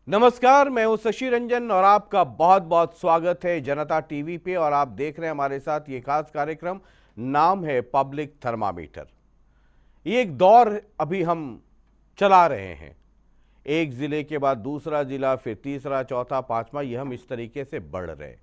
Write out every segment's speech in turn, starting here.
नमस्कार, मैं हूं शशि रंजन और आपका बहुत बहुत स्वागत है जनता टीवी पे। और आप देख रहे हैं हमारे साथ ये खास कार्यक्रम, नाम है पब्लिक थर्मामीटर। ये एक दौर अभी हम चला रहे हैं, एक जिले के बाद दूसरा जिला, फिर तीसरा, चौथा, पांचवा, ये हम इस तरीके से बढ़ रहे हैं।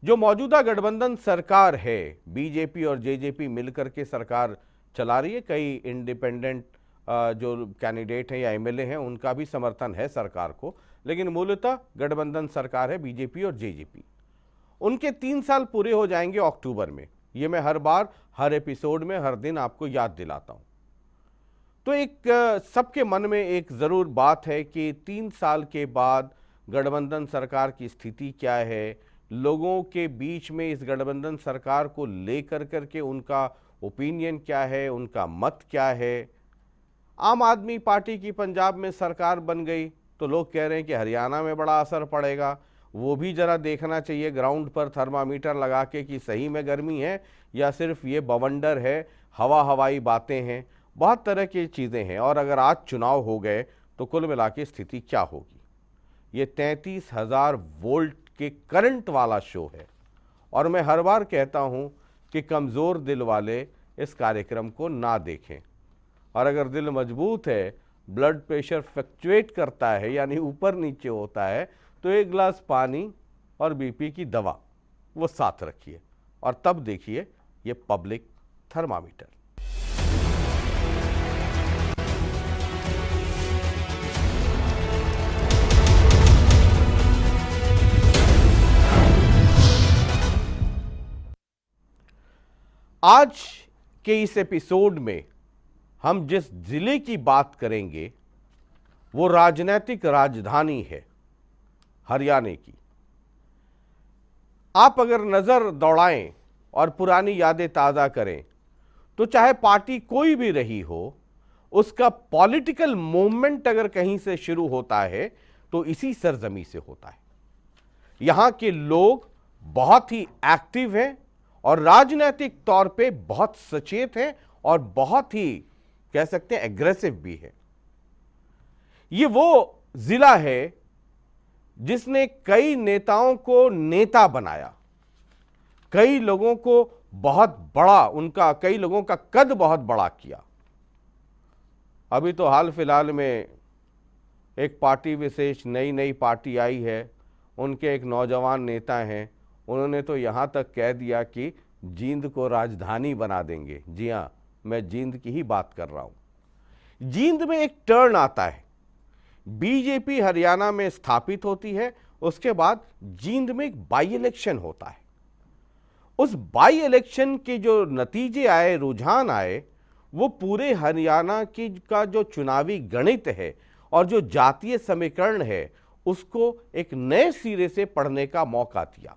जो मौजूदा गठबंधन सरकार है, बीजेपी और जेजेपी मिलकर के सरकार चला रही है। कई इंडिपेंडेंट जो कैंडिडेट हैं या एमएलए हैं, उनका भी समर्थन है सरकार को, लेकिन मूलतः गठबंधन सरकार है बीजेपी और जेजेपी। उनके 3 साल पूरे हो जाएंगे अक्टूबर में। ये मैं हर बार, हर एपिसोड में, हर दिन आपको याद दिलाता हूं। तो एक सबके मन में एक जरूर बात है कि 3 साल के बाद गठबंधन सरकार की स्थिति क्या है, लोगों के बीच में इस गठबंधन सरकार को लेकर करके उनका ओपिनियन क्या है, उनका मत क्या है। आम आदमी पार्टी की पंजाब में सरकार बन गई तो लोग कह रहे हैं कि हरियाणा में बड़ा असर पड़ेगा। वो भी जरा देखना चाहिए ग्राउंड पर थर्मामीटर लगा के कि सही में गर्मी है या सिर्फ ये बवंडर है, हवाई बातें हैं। बहुत तरह की चीज़ें हैं। और अगर आज चुनाव हो गए तो कुल मिला के स्थिति क्या होगी। ये 33,000 वोल्ट के करंट वाला शो है। और मैं हर बार कहता हूं कि कमज़ोर दिल वाले इस कार्यक्रम को ना देखें। और अगर दिल मजबूत है, ब्लड प्रेशर फ्लक्चुएट करता है यानी ऊपर नीचे होता है, तो एक गिलास पानी और बीपी की दवा वो साथ रखिए और तब देखिए ये पब्लिक थर्मामीटर। आज के इस एपिसोड में हम जिस जिले की बात करेंगे वो राजनीतिक राजधानी है हरियाणा की। आप अगर नजर दौड़ाएं और पुरानी यादें ताजा करें तो चाहे पार्टी कोई भी रही हो, उसका पॉलिटिकल मूवमेंट अगर कहीं से शुरू होता है तो इसी सरजमी से होता है। यहां के लोग बहुत ही एक्टिव हैं और राजनीतिक तौर पे बहुत सचेत हैं और बहुत ही कह सकते हैं एग्रेसिव भी है। ये वो जिला है जिसने कई नेताओं को नेता बनाया, कई लोगों को बहुत बड़ा, उनका कई लोगों का कद बहुत बड़ा किया। अभी तो हाल फिलहाल में एक पार्टी विशेष नई पार्टी आई है, उनके एक नौजवान नेता हैं, उन्होंने तो यहां तक कह दिया कि जींद को राजधानी बना देंगे। जी हां, मैं जींद की ही बात कर रहा हूं। जींद में एक टर्न आता है, बीजेपी हरियाणा में स्थापित होती है, उसके बाद जींद में एक बाई इलेक्शन होता है। उस बाई इलेक्शन के जो नतीजे आए, रुझान आए, वो पूरे हरियाणा की का जो चुनावी गणित है और जो जातीय समीकरण है उसको एक नए सिरे से पढ़ने का मौका दिया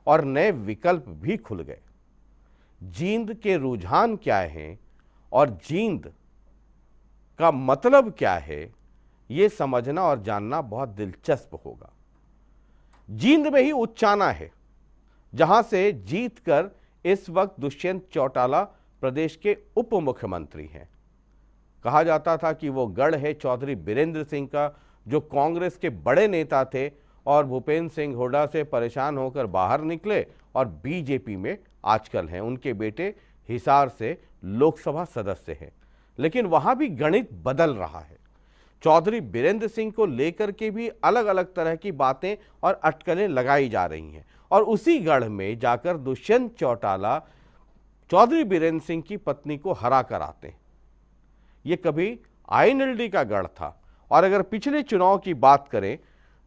और नए विकल्प भी खुल गए। जींद के रुझान क्या हैं और जींद का मतलब क्या है, यह समझना और जानना बहुत दिलचस्प होगा। जींद में ही उच्चाना है, जहां से जीतकर इस वक्त दुष्यंत चौटाला प्रदेश के उप मुख्यमंत्री हैं। कहा जाता था कि वो गढ़ है चौधरी बीरेंद्र सिंह का, जो कांग्रेस के बड़े नेता थे और भूपेंद्र सिंह हुड्डा से परेशान होकर बाहर निकले और बीजेपी में आजकल हैं। उनके बेटे हिसार से लोकसभा सदस्य हैं, लेकिन वहां भी गणित बदल रहा है। चौधरी बीरेंद्र सिंह को लेकर के भी अलग अलग तरह की बातें और अटकलें लगाई जा रही हैं और उसी गढ़ में जाकर दुष्यंत चौटाला चौधरी बीरेंद्र सिंह की पत्नी को हरा कर आते हैं। यह कभी आईएनएलडी का गढ़ था। और अगर पिछले चुनाव की बात करें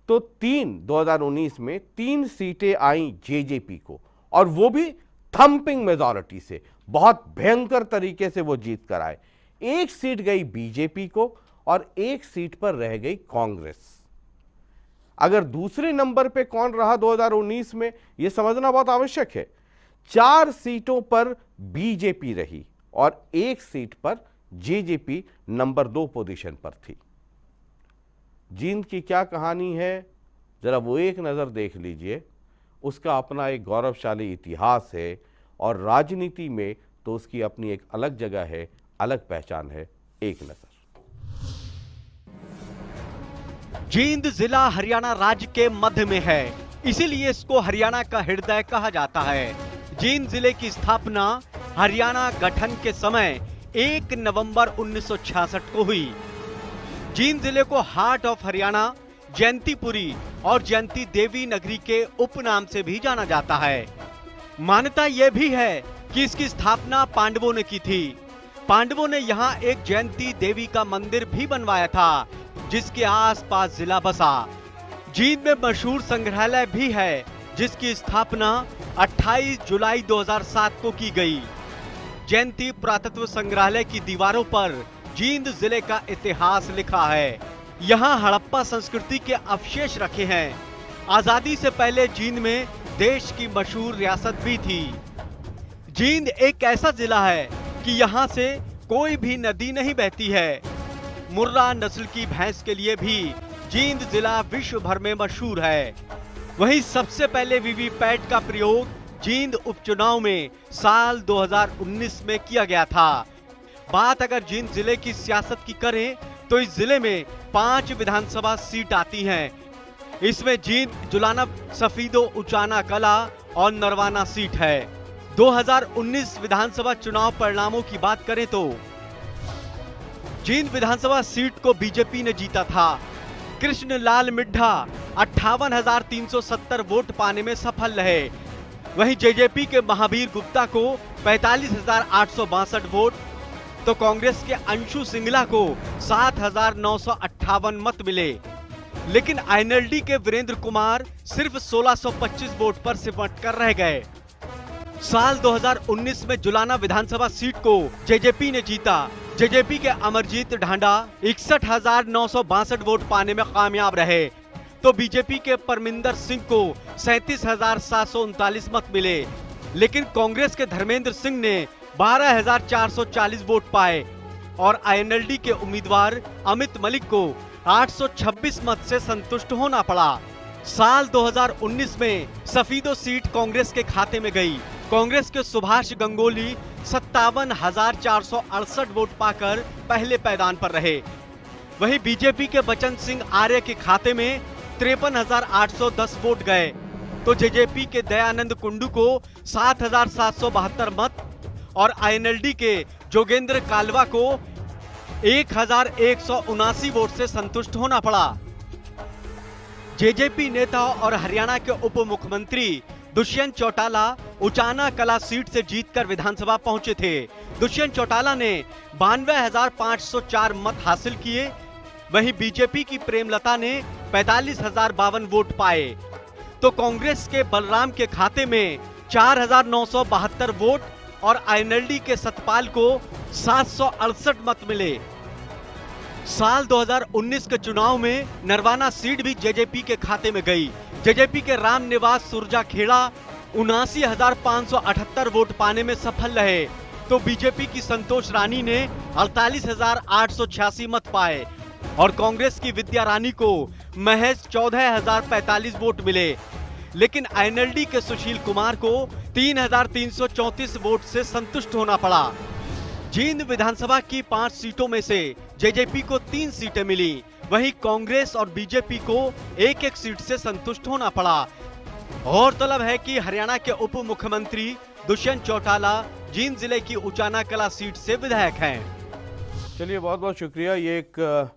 तो 2019 में 3 सीटें आई जेजेपी को, और वो भी थंपिंग मेजॉरिटी से, बहुत भयंकर तरीके से वो जीत कर आए। 1 सीट गई बीजेपी को और 1 सीट पर रह गई कांग्रेस। अगर दूसरे नंबर पे कौन रहा 2019 में, यह समझना बहुत आवश्यक है। 4 सीटों पर बीजेपी रही और 1 सीट पर जेजेपी नंबर 2 पोजीशन पर थी। जींद की क्या कहानी है, जरा वो एक नज़र देख लीजिए। उसका अपना एक गौरवशाली इतिहास है और राजनीति में तो उसकी अपनी एक अलग जगह है, अलग पहचान है। एक नज़र। जींद जिला हरियाणा राज्य के मध्य में है, इसीलिए इसको हरियाणा का हृदय कहा जाता है। जींद जिले की स्थापना हरियाणा गठन के समय 1 नवंबर 1966 को हुई। जींद जिले को हार्ट ऑफ हरियाणा, जयंतीपुरी और जयंती देवी नगरी के उपनाम से भी जाना जाता है। मान्यता यह भी है कि इसकी स्थापना पांडवों ने की थी। पांडवों ने यहाँ एक जयंती देवी का मंदिर भी बनवाया था, जिसके आसपास जिला बसा। जींद में मशहूर संग्रहालय भी है, जिसकी स्थापना 28 जुलाई 2007 को की गई। जयंती पुरातत्व संग्रहालय की दीवारों पर जींद जिले का इतिहास लिखा है। यहाँ हड़प्पा संस्कृति के अवशेष रखे हैं। आजादी से पहले जींद में देश की मशहूर रियासत भी थी। जींद एक ऐसा जिला है कि यहाँ से कोई भी नदी नहीं बहती है। मुर्रा नस्ल की भैंस के लिए भी जींद जिला विश्व भर में मशहूर है। वहीं सबसे पहले वीवीपैट का प्रयोग जींद उपचुनाव में साल 2019 में किया गया था। बात अगर जींद जिले की सियासत की करें तो इस जिले में 5 विधानसभा सीट आती हैं। इसमें जींद, जुलाना, सफीदो, उचाना कला और नरवाना सीट है। 2019 विधानसभा चुनाव परिणामों की बात करें तो जींद विधानसभा सीट को बीजेपी ने जीता था। कृष्ण लाल मिड्ढा 58,370 वोट पाने में सफल रहे। वहीं जेजेपी के महावीर गुप्ता को 45,862 वोट, तो कांग्रेस के अंशु सिंगला को 7,958 मत मिले। लेकिन आईएनएलडी के वीरेंद्र कुमार सिर्फ 1625 वोट पर सिमट कर रह गए। साल 2019 में जुलाना विधानसभा सीट को जेजेपी ने जीता। जेजेपी के अमरजीत ढांडा 61,962 वोट पाने में कामयाब रहे, तो बीजेपी के परमिंदर सिंह को 37,739 मत मिले। लेकिन कांग्रेस के धर्मेंद्र सिंह ने 12,440 वोट पाए और आईएनएलडी के उम्मीदवार अमित मलिक को 826 मत से संतुष्ट होना पड़ा। साल 2019 में सफीदो सीट कांग्रेस के खाते में गई। कांग्रेस के सुभाष गंगोली 57,468 वोट पाकर पहले पैदान पर रहे। वहीं बीजेपी के बचन सिंह आर्य के खाते में 53,810 वोट गए, तो जेजेपी के दयानंद कुंडू को 7,772 मत और आईएनएलडी के जोगेंद्र कालवा को 1,179 वोट से संतुष्ट होना पड़ा। जेजेपी नेता और हरियाणा के उप मुख्यमंत्री दुष्यंत चौटाला उचाना कला सीट से जीतकर विधानसभा पहुंचे थे। दुष्यंत चौटाला ने 92,504 मत हासिल किए। वहीं बीजेपी की प्रेमलता ने 45,052 वोट पाए, तो कांग्रेस के बलराम के खाते में 4,972 वोट और आईएनएलडी के सतपाल को 768 मत मिले। साल 2019 के चुनाव में नरवाना सीट भी जेजेपी के खाते में गई। जेजेपी के रामनिवास सुरजा खेड़ा 79,578 वोट पाने में सफल रहे, तो बीजेपी की संतोष रानी ने 48,886 मत पाए और कांग्रेस की विद्या रानी को महज 14,045 वोट मिले। लेकिन आईएनएलडी के सुशील कुमार को 3,334 वोट से संतुष्ट होना पड़ा। जींद विधानसभा की 5 सीटों में से जेजेपी को 3 सीटें मिली। वहीं कांग्रेस और बीजेपी को एक-एक सीट से संतुष्ट होना पड़ा। गौरतलब है कि हरियाणा के उप मुख्यमंत्री दुष्यंत चौटाला जींद जिले की उचाना कला सीट से विधायक हैं। चलिए, बहुत बहुत शुक्रिया। ये एक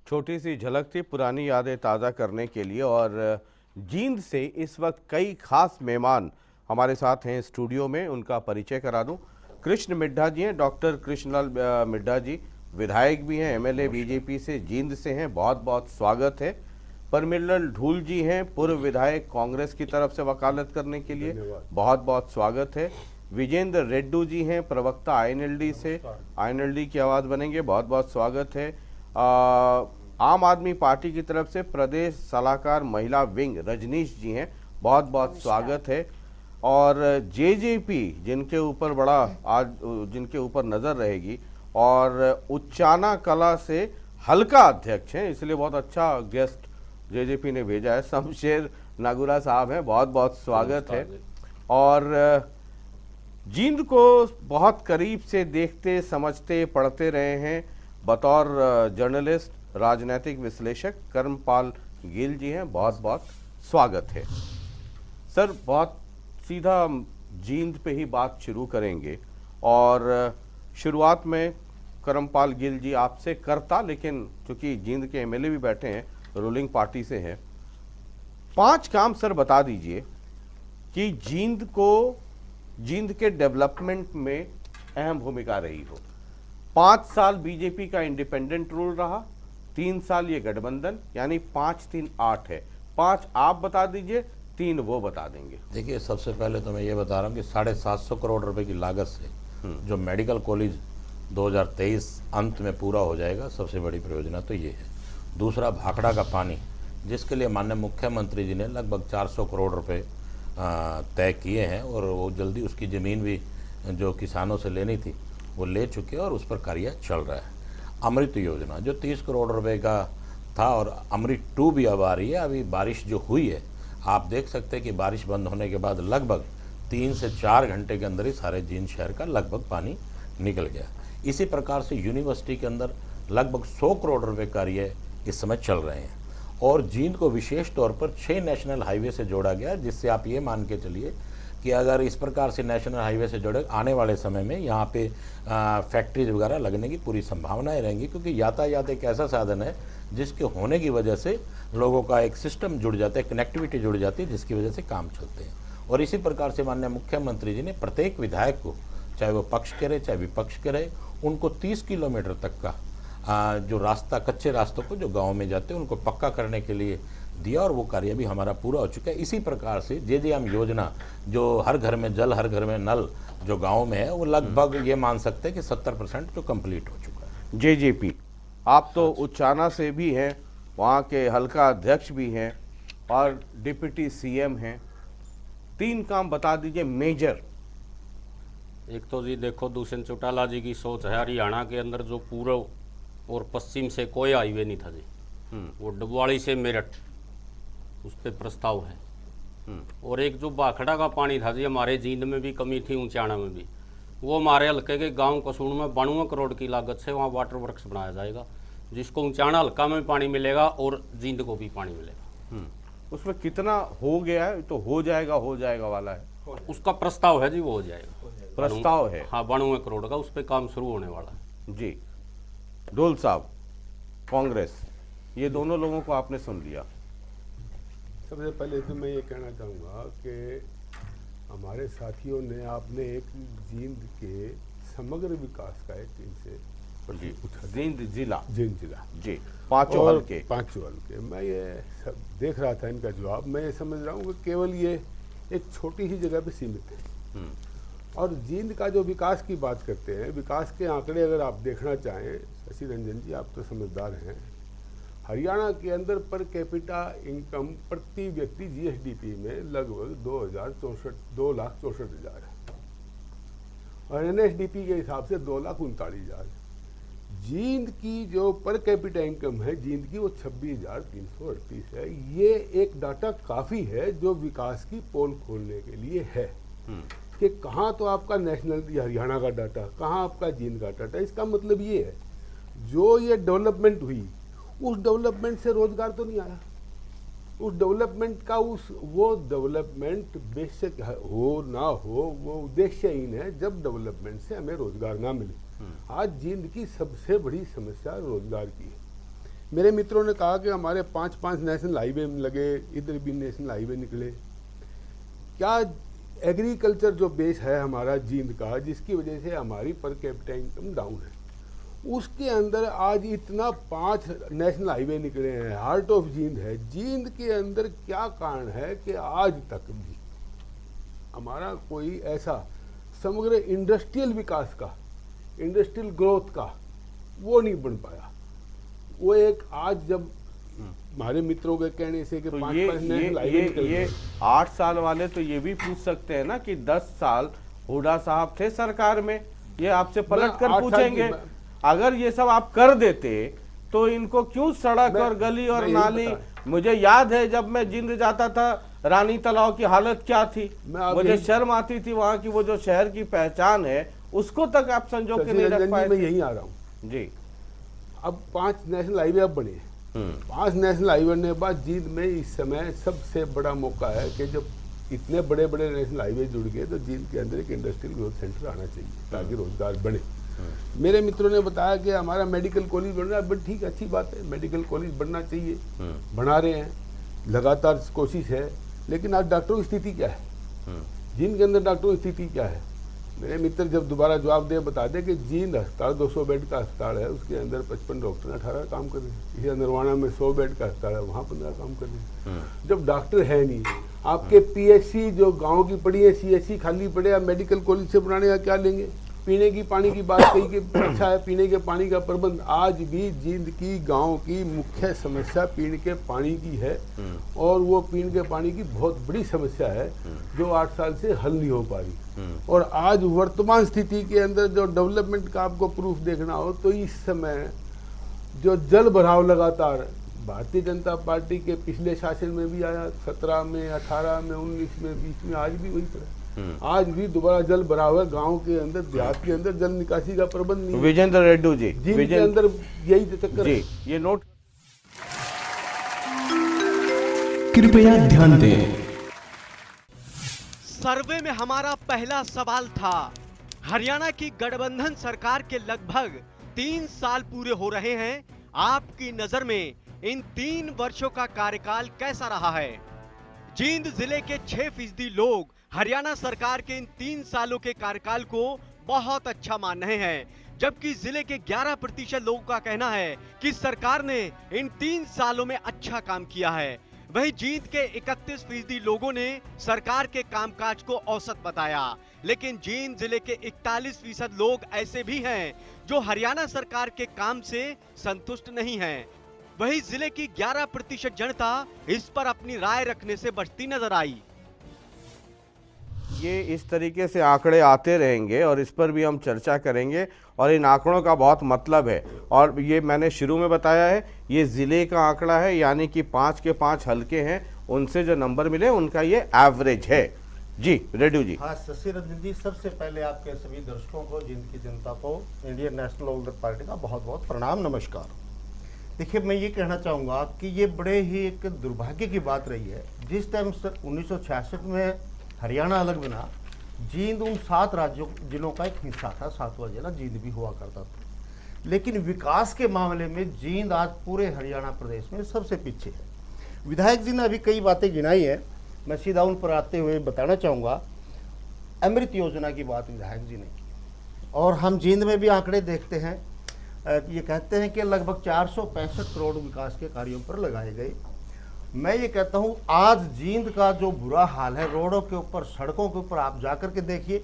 छोटी सी झलक थी पुरानी यादें ताज़ा करने के लिए। और जींद से इस वक्त कई खास मेहमान हमारे साथ हैं स्टूडियो में, उनका परिचय करा दूं। कृष्ण मिड्ढा जी हैं, डॉक्टर कृष्णलाल मिड्ढा जी विधायक भी हैं, एमएलए बीजेपी से जींद से हैं, बहुत बहुत स्वागत है। परमिल्लर ढूल जी हैं, पूर्व विधायक कांग्रेस की तरफ से वकालत करने के लिए, बहुत बहुत स्वागत है। विजेंद्र रेड्डू जी हैं, प्रवक्ता आईएनएलडी से, आईएनएलडी की आवाज़ बनेंगे, बहुत बहुत स्वागत है। आम आदमी पार्टी की तरफ से प्रदेश सलाहकार महिला विंग रजनीश जी हैं, बहुत बहुत स्वागत है। और जेजेपी जिनके ऊपर बड़ा आज जिनके ऊपर नज़र रहेगी और उचाना कला से हल्का अध्यक्ष हैं, इसलिए बहुत अच्छा गेस्ट जेजेपी ने भेजा है, शमशेर नागुरा साहब हैं, बहुत बहुत स्वागत है। और जींद को बहुत करीब से देखते, समझते, पढ़ते रहे हैं बतौर जर्नलिस्ट। राजनीतिक विश्लेषक कर्मपाल गिल जी हैं। बहुत बहुत स्वागत है सर। बहुत सीधा जींद पे ही बात शुरू करेंगे और शुरुआत में कर्मपाल गिल जी आपसे करता, लेकिन चूंकि जींद के एमएलए भी बैठे हैं, रूलिंग पार्टी से हैं, 5 काम सर बता दीजिए कि जींद के डेवलपमेंट में अहम भूमिका रही हो। 5 साल बीजेपी का इंडिपेंडेंट रूल रहा, 3 साल ये गठबंधन, यानी 5 3 8 है। 5 आप बता दीजिए, 3 वो बता देंगे। देखिए, सबसे पहले तो मैं ये बता रहा हूँ कि 750 करोड़ रुपए की लागत से जो मेडिकल कॉलेज 2023 अंत में पूरा हो जाएगा, सबसे बड़ी परियोजना तो ये है। दूसरा, भाखड़ा का पानी, जिसके लिए माननीय मुख्यमंत्री जी ने लगभग 400 करोड़ रुपए तय किए हैं और वो जल्दी उसकी ज़मीन भी जो किसानों से लेनी थी वो ले चुके हैं और उस पर कार्य चल रहा है। अमृत योजना जो 30 करोड़ रुपए का था और अमृत 2 भी अब आ रही है। अभी बारिश जो हुई है, आप देख सकते हैं कि बारिश बंद होने के बाद लगभग 3 से 4 घंटे के अंदर ही सारे जींद शहर का लगभग पानी निकल गया। इसी प्रकार से यूनिवर्सिटी के अंदर लगभग 100 करोड़ रुपए कार्य इस समय चल रहे हैं और जींद को विशेष तौर पर 6 नेशनल हाईवे से जोड़ा गया, जिससे आप ये मान के चलिए कि अगर इस प्रकार से नेशनल हाईवे से जुड़े आने वाले समय में यहाँ पे फैक्ट्रीज वगैरह लगने की पूरी संभावनाएं रहेंगी, क्योंकि यातायात एक ऐसा साधन है जिसके होने की वजह से लोगों का एक सिस्टम जुड़ जाता है, कनेक्टिविटी जुड़ जाती है, जिसकी वजह से काम चलते हैं। और इसी प्रकार से माननीय मुख्यमंत्री जी ने प्रत्येक विधायक को, चाहे वो पक्ष के रहे चाहे विपक्ष के रहे, उनको 30 किलोमीटर तक का जो रास्ता, कच्चे रास्तों को जो गाँव में जाते हैं उनको पक्का करने के लिए दिया और वो कार्य भी हमारा पूरा हो चुका है। इसी प्रकार से JJM योजना, जो हर घर में जल हर घर में नल जो गांव में है, वो लगभग ये मान सकते हैं कि 70% तो कंप्लीट हो चुका है। JJP, आप तो उच्चाना से भी हैं, वहाँ के हल्का अध्यक्ष भी हैं और डिप्टी CM हैं। 3 काम बता दीजिए मेजर। एक तो जी देखो, दुष्यंत चौटाला जी की सोच है, हरियाणा के अंदर जो पूर्व और पश्चिम से कोई हाईवे नहीं था जी, वो डबवाड़ी से मेरठ उस पर प्रस्ताव है। और एक जो भाखड़ा का पानी था जी, हमारे जींद में भी कमी थी, ऊंचाना में भी, वो हमारे हल्के के गांव कसूड़ में 92 करोड़ की लागत से वहाँ वाटर वर्क्स बनाया जाएगा, जिसको ऊंचाना हल्का में पानी मिलेगा और जींद को भी पानी मिलेगा। उसमें कितना हो गया है? तो हो जाएगा वाला है, उसका प्रस्ताव है जी, वो हो जाएगा। प्रस्ताव है, हाँ, 92 करोड़ का, उस पर काम शुरू होने वाला है जी। डोल साहब, कांग्रेस, ये दोनों लोगों को आपने सुन लिया। सबसे पहले तो मैं ये कहना चाहूँगा कि हमारे साथियों ने, आपने एक जींद के समग्र विकास का एक इनसे जी, जींद जिला जी, 5 हल्के। मैं ये सब देख रहा था इनका जवाब, मैं ये समझ रहा हूँ कि केवल ये एक छोटी ही जगह पे सीमित है। और जींद का जो विकास की बात करते हैं, विकास के आंकड़े अगर आप देखना चाहें, शशि रंजन जी आप तो समझदार हैं, हरियाणा के अंदर पर कैपिटा इनकम प्रति व्यक्ति GSDP में लगभग 2,64,000 है और NSDP के हिसाब से 2,39,000। जींद की जो पर कैपिटा इनकम है जींद की, वो 26,338 है। ये एक डाटा काफ़ी है जो विकास की पोल खोलने के लिए है कि कहाँ तो आपका नेशनल हरियाणा का डाटा, कहाँ आपका जींद का डाटा। इसका मतलब ये है, जो ये डेवलपमेंट हुई, उस डेवलपमेंट से रोजगार तो नहीं आया। उस डेवलपमेंट का वो डेवलपमेंट बेशक हो ना हो, वो उद्देश्यहीन है जब डेवलपमेंट से हमें रोजगार ना मिले। आज जींद की सबसे बड़ी समस्या रोजगार की है। मेरे मित्रों ने कहा कि हमारे 5 नेशनल हाईवे लगे, इधर भी नेशनल हाईवे निकले। क्या एग्रीकल्चर जो बेस है हमारा जींद का, जिसकी वजह से हमारी पर कैपिटा इनकम डाउन है, उसके अंदर आज इतना 5 नेशनल हाईवे निकले हैं, हार्ट ऑफ जींद है। जींद के अंदर क्या कारण है कि आज तक भी हमारा कोई ऐसा समग्र इंडस्ट्रियल विकास का, इंडस्ट्रियल ग्रोथ का वो नहीं बन पाया। वो एक आज जब हमारे मित्रों के कहने से कि तो 5 ये 8 साल वाले तो ये भी पूछ सकते हैं ना कि 10 साल हुड्डा साहब थे सरकार में, ये आपसे पलट कर पूछेंगे अगर ये सब आप कर देते तो इनको क्यों सड़क और गली और नाली। मुझे याद है जब मैं जींद जाता था, रानी तालाब की हालत क्या थी, मुझे शर्म आती थी। वहाँ की वो जो शहर की पहचान है उसको तक आप संजो के नहीं रख पाए। मैं यही आ रहा हूँ जी। अब 5 नेशनल हाईवे अब बने हैं। 5 नेशनल हाईवे बनने के बाद जींद में इस समय सबसे बड़ा मौका है कि जब इतने बड़े बड़े नेशनल हाईवे जुड़ गए तो जींद के अंदर एक इंडस्ट्रियल ग्रोथ सेंटर आना चाहिए ताकि रोजगार बढ़े। मेरे मित्रों ने बताया कि हमारा मेडिकल कॉलेज बन रहा है, बट ठीक अच्छी बात है, मेडिकल कॉलेज बनना चाहिए, बना रहे हैं, लगातार कोशिश है। लेकिन आज डॉक्टरों की स्थिति क्या है, जींद के अंदर डॉक्टरों की स्थिति क्या है? मेरे मित्र जब दोबारा जवाब दे बता दें कि जींद अस्पताल 200 बेड का अस्पताल है, उसके अंदर 55 डॉक्टर 18 काम कर रहे हैं। इसी नरवाना में 100 बेड का अस्पताल है, वहाँ 15 काम कर रहे हैं। जब डॉक्टर है नहीं, आपके पीएचसी जो गांव की पड़ी है, सीएचसी खाली पड़े, आप मेडिकल कॉलेज से बनाने का क्या लेंगे? पीने की पानी की बात कही कि अच्छा है पीने के पानी का प्रबंध, आज भी जींद की गांव की मुख्य समस्या पीने के पानी की है, और वो पीने के पानी की बहुत बड़ी समस्या है जो 8 साल से हल नहीं हो पा रही। और आज वर्तमान स्थिति के अंदर जो डेवलपमेंट का आपको प्रूफ देखना हो तो इस समय जो जल भराव लगातार भारतीय जनता पार्टी के पिछले शासन में भी आया, 17 में, 18 में, 19 में, 20 में, आज भी वही पड़ा। आज भी दोबारा जल भराव है गांव के अंदर, देहात के अंदर जल निकासी का प्रबंध नहीं है। विजेंद्र रेड्डी जी, जींद के अंदर यही चक्कर है। ये नोट कृपया ध्यान दें। सर्वे में हमारा पहला सवाल था, हरियाणा की गठबंधन सरकार के लगभग 3 साल पूरे हो रहे हैं, आपकी नजर में इन 3 वर्षों का कार्यकाल कैसा रहा है? जींद जिले के 6% लोग हरियाणा सरकार के इन 3 सालों के कार्यकाल को बहुत अच्छा मान रहे हैं, जबकि जिले के 11% लोगों का कहना है कि सरकार ने इन 3 सालों में अच्छा काम किया है। वहीं जींद के 31% लोगों ने सरकार के कामकाज को औसत बताया, लेकिन जींद जिले के 41% लोग ऐसे भी हैं जो हरियाणा सरकार के काम से संतुष्ट नहीं हैं। वहीं जिले की 11% जनता इस पर अपनी राय रखने से बचती नजर आई। ये इस तरीके से आंकड़े आते रहेंगे और इस पर भी हम चर्चा करेंगे, और इन आंकड़ों का बहुत मतलब है। और ये मैंने शुरू में बताया है, ये ज़िले का आंकड़ा है, यानी कि 5 के 5 हल्के हैं, उनसे जो नंबर मिले उनका ये एवरेज है। जी रेड्डी जी। हाँ शशि रंजन जी, सबसे पहले आपके सभी दर्शकों को, जींद की जनता को, इंडियन नेशनल लोकदल पार्टी का बहुत बहुत प्रणाम, नमस्कार। देखिए मैं ये कहना चाहूँगा कि ये बड़े ही एक दुर्भाग्य की बात रही है, जिस टाइम 1966 में हरियाणा अलग बना, जींद उन 7 राज्यों जिलों का एक हिस्सा था, 7वां जिला जींद भी हुआ करता था। लेकिन विकास के मामले में जींद आज पूरे हरियाणा प्रदेश में सबसे पीछे है। विधायक जी ने अभी कई बातें गिनाई है, मैं सीधा उन पर आते हुए बताना चाहूँगा। अमृत योजना की बात विधायक जी ने की, और हम जींद में भी आंकड़े देखते हैं, ये कहते हैं कि लगभग 465 करोड़ विकास के कार्यों पर लगाए गए। मैं ये कहता हूँ आज जींद का जो बुरा हाल है, रोडों के ऊपर, सड़कों के ऊपर आप जाकर के देखिए,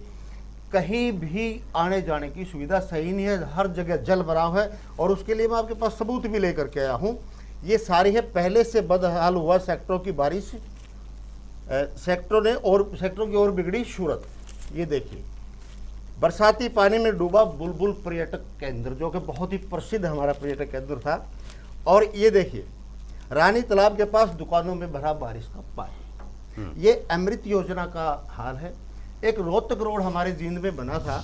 कहीं भी आने जाने की सुविधा सही नहीं है, हर जगह जल भराव है। और उसके लिए मैं आपके पास सबूत भी लेकर के आया हूँ। ये सारी है पहले से बदहाल हुआ सेक्टरों की बारिश, सेक्टरों की ओर बिगड़ी सूरत। ये देखिए, बरसाती पानी में डूबा बुलबुल पर्यटक केंद्र, जो कि बहुत ही प्रसिद्ध हमारा पर्यटक केंद्र था। और ये देखिए, रानी तालाब के पास दुकानों में भरा बारिश का पानी। ये अमृत योजना का हाल है। एक रोहतक रोड हमारे जींद में बना था,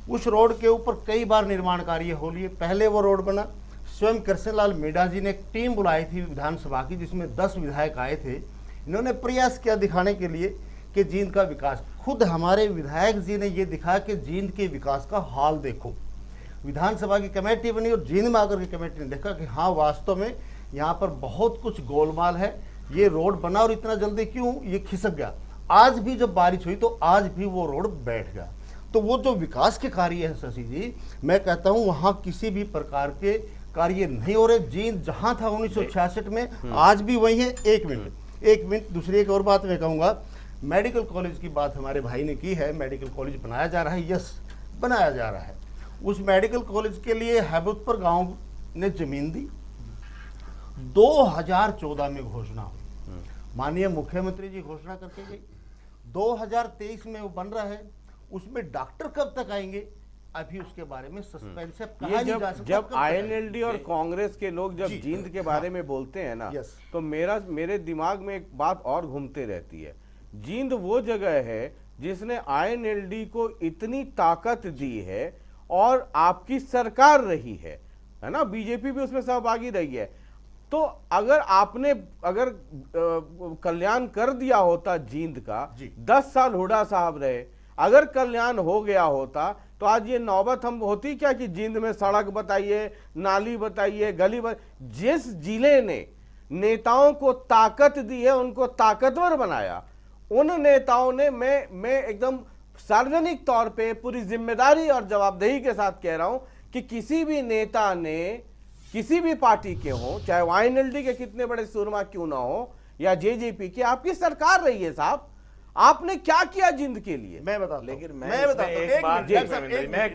उस रोड के ऊपर कई बार निर्माण कार्य हो लिए। पहले वो रोड बना, स्वयं कृष्ण लाल मीणा जी ने एक टीम बुलाई थी विधानसभा की, जिसमें 10 विधायक आए थे। इन्होंने प्रयास किया दिखाने के लिए कि जींद का विकास, खुद हमारे विधायक जी ने ये दिखाया कि जींद के विकास का हाल देखो। विधानसभा की कमेटी बनी और जींद में आकर के कमेटी ने देखा कि हाँ वास्तव में यहाँ पर बहुत कुछ गोलमाल है, ये रोड बना और इतना जल्दी क्यों ये खिसक गया। आज भी जब बारिश हुई तो आज भी वो रोड बैठ गया। तो वो जो विकास के कार्य है शशि जी, मैं कहता हूँ वहाँ किसी भी प्रकार के कार्य नहीं हो रहे। जींद जहाँ था 1966 में, आज भी वही है। एक मिनट दूसरी एक और बात मैं कहूँगा, मेडिकल कॉलेज की बात हमारे भाई ने की है। मेडिकल कॉलेज बनाया जा रहा है, यस बनाया जा रहा है। उस मेडिकल कॉलेज के लिए हैबतपुर गांव ने जमीन दी, 2014 में घोषणा हुई, माननीय मुख्यमंत्री जी घोषणा करके गई, 2023 में वो बन रहा है। उसमें डॉक्टर कब तक आएंगे अभी उसके बारे में सस्पेंस है, कहा नहीं जा सकता। जब आईएनएलडी और कांग्रेस के लोग जब जींद के बारे में बोलते हैं ना, तो मेरे दिमाग में एक बात और घूमते रहती है। जींद वो जगह है जिसने आईएनएलडी को इतनी ताकत दी है और आपकी सरकार रही है। है ना, बीजेपी भी उसमें सहभागी रही है। तो अगर आपने कल्याण कर दिया होता जींद का, 10 साल हुड्डा साहब रहे, अगर कल्याण हो गया होता तो आज ये नौबत हम होती क्या कि जींद में सड़क बताइए, नाली बताइए, गली जिस जिले ने नेताओं को ताकत दी है, उनको ताकतवर बनाया, उन नेताओं ने, मैं एकदम सार्वजनिक तौर पे पूरी जिम्मेदारी और जवाबदेही के साथ कह रहा हूं कि किसी भी नेता ने, किसी भी पार्टी के हो, चाहे वाईएनएलडी के कितने बड़े सूरमा क्यों ना हो या जेजेपी की, आपकी सरकार रही है साहब, आपने क्या किया जिंद के लिए? मैं बताता हूं, लेकिन मैं बताता हूं, एक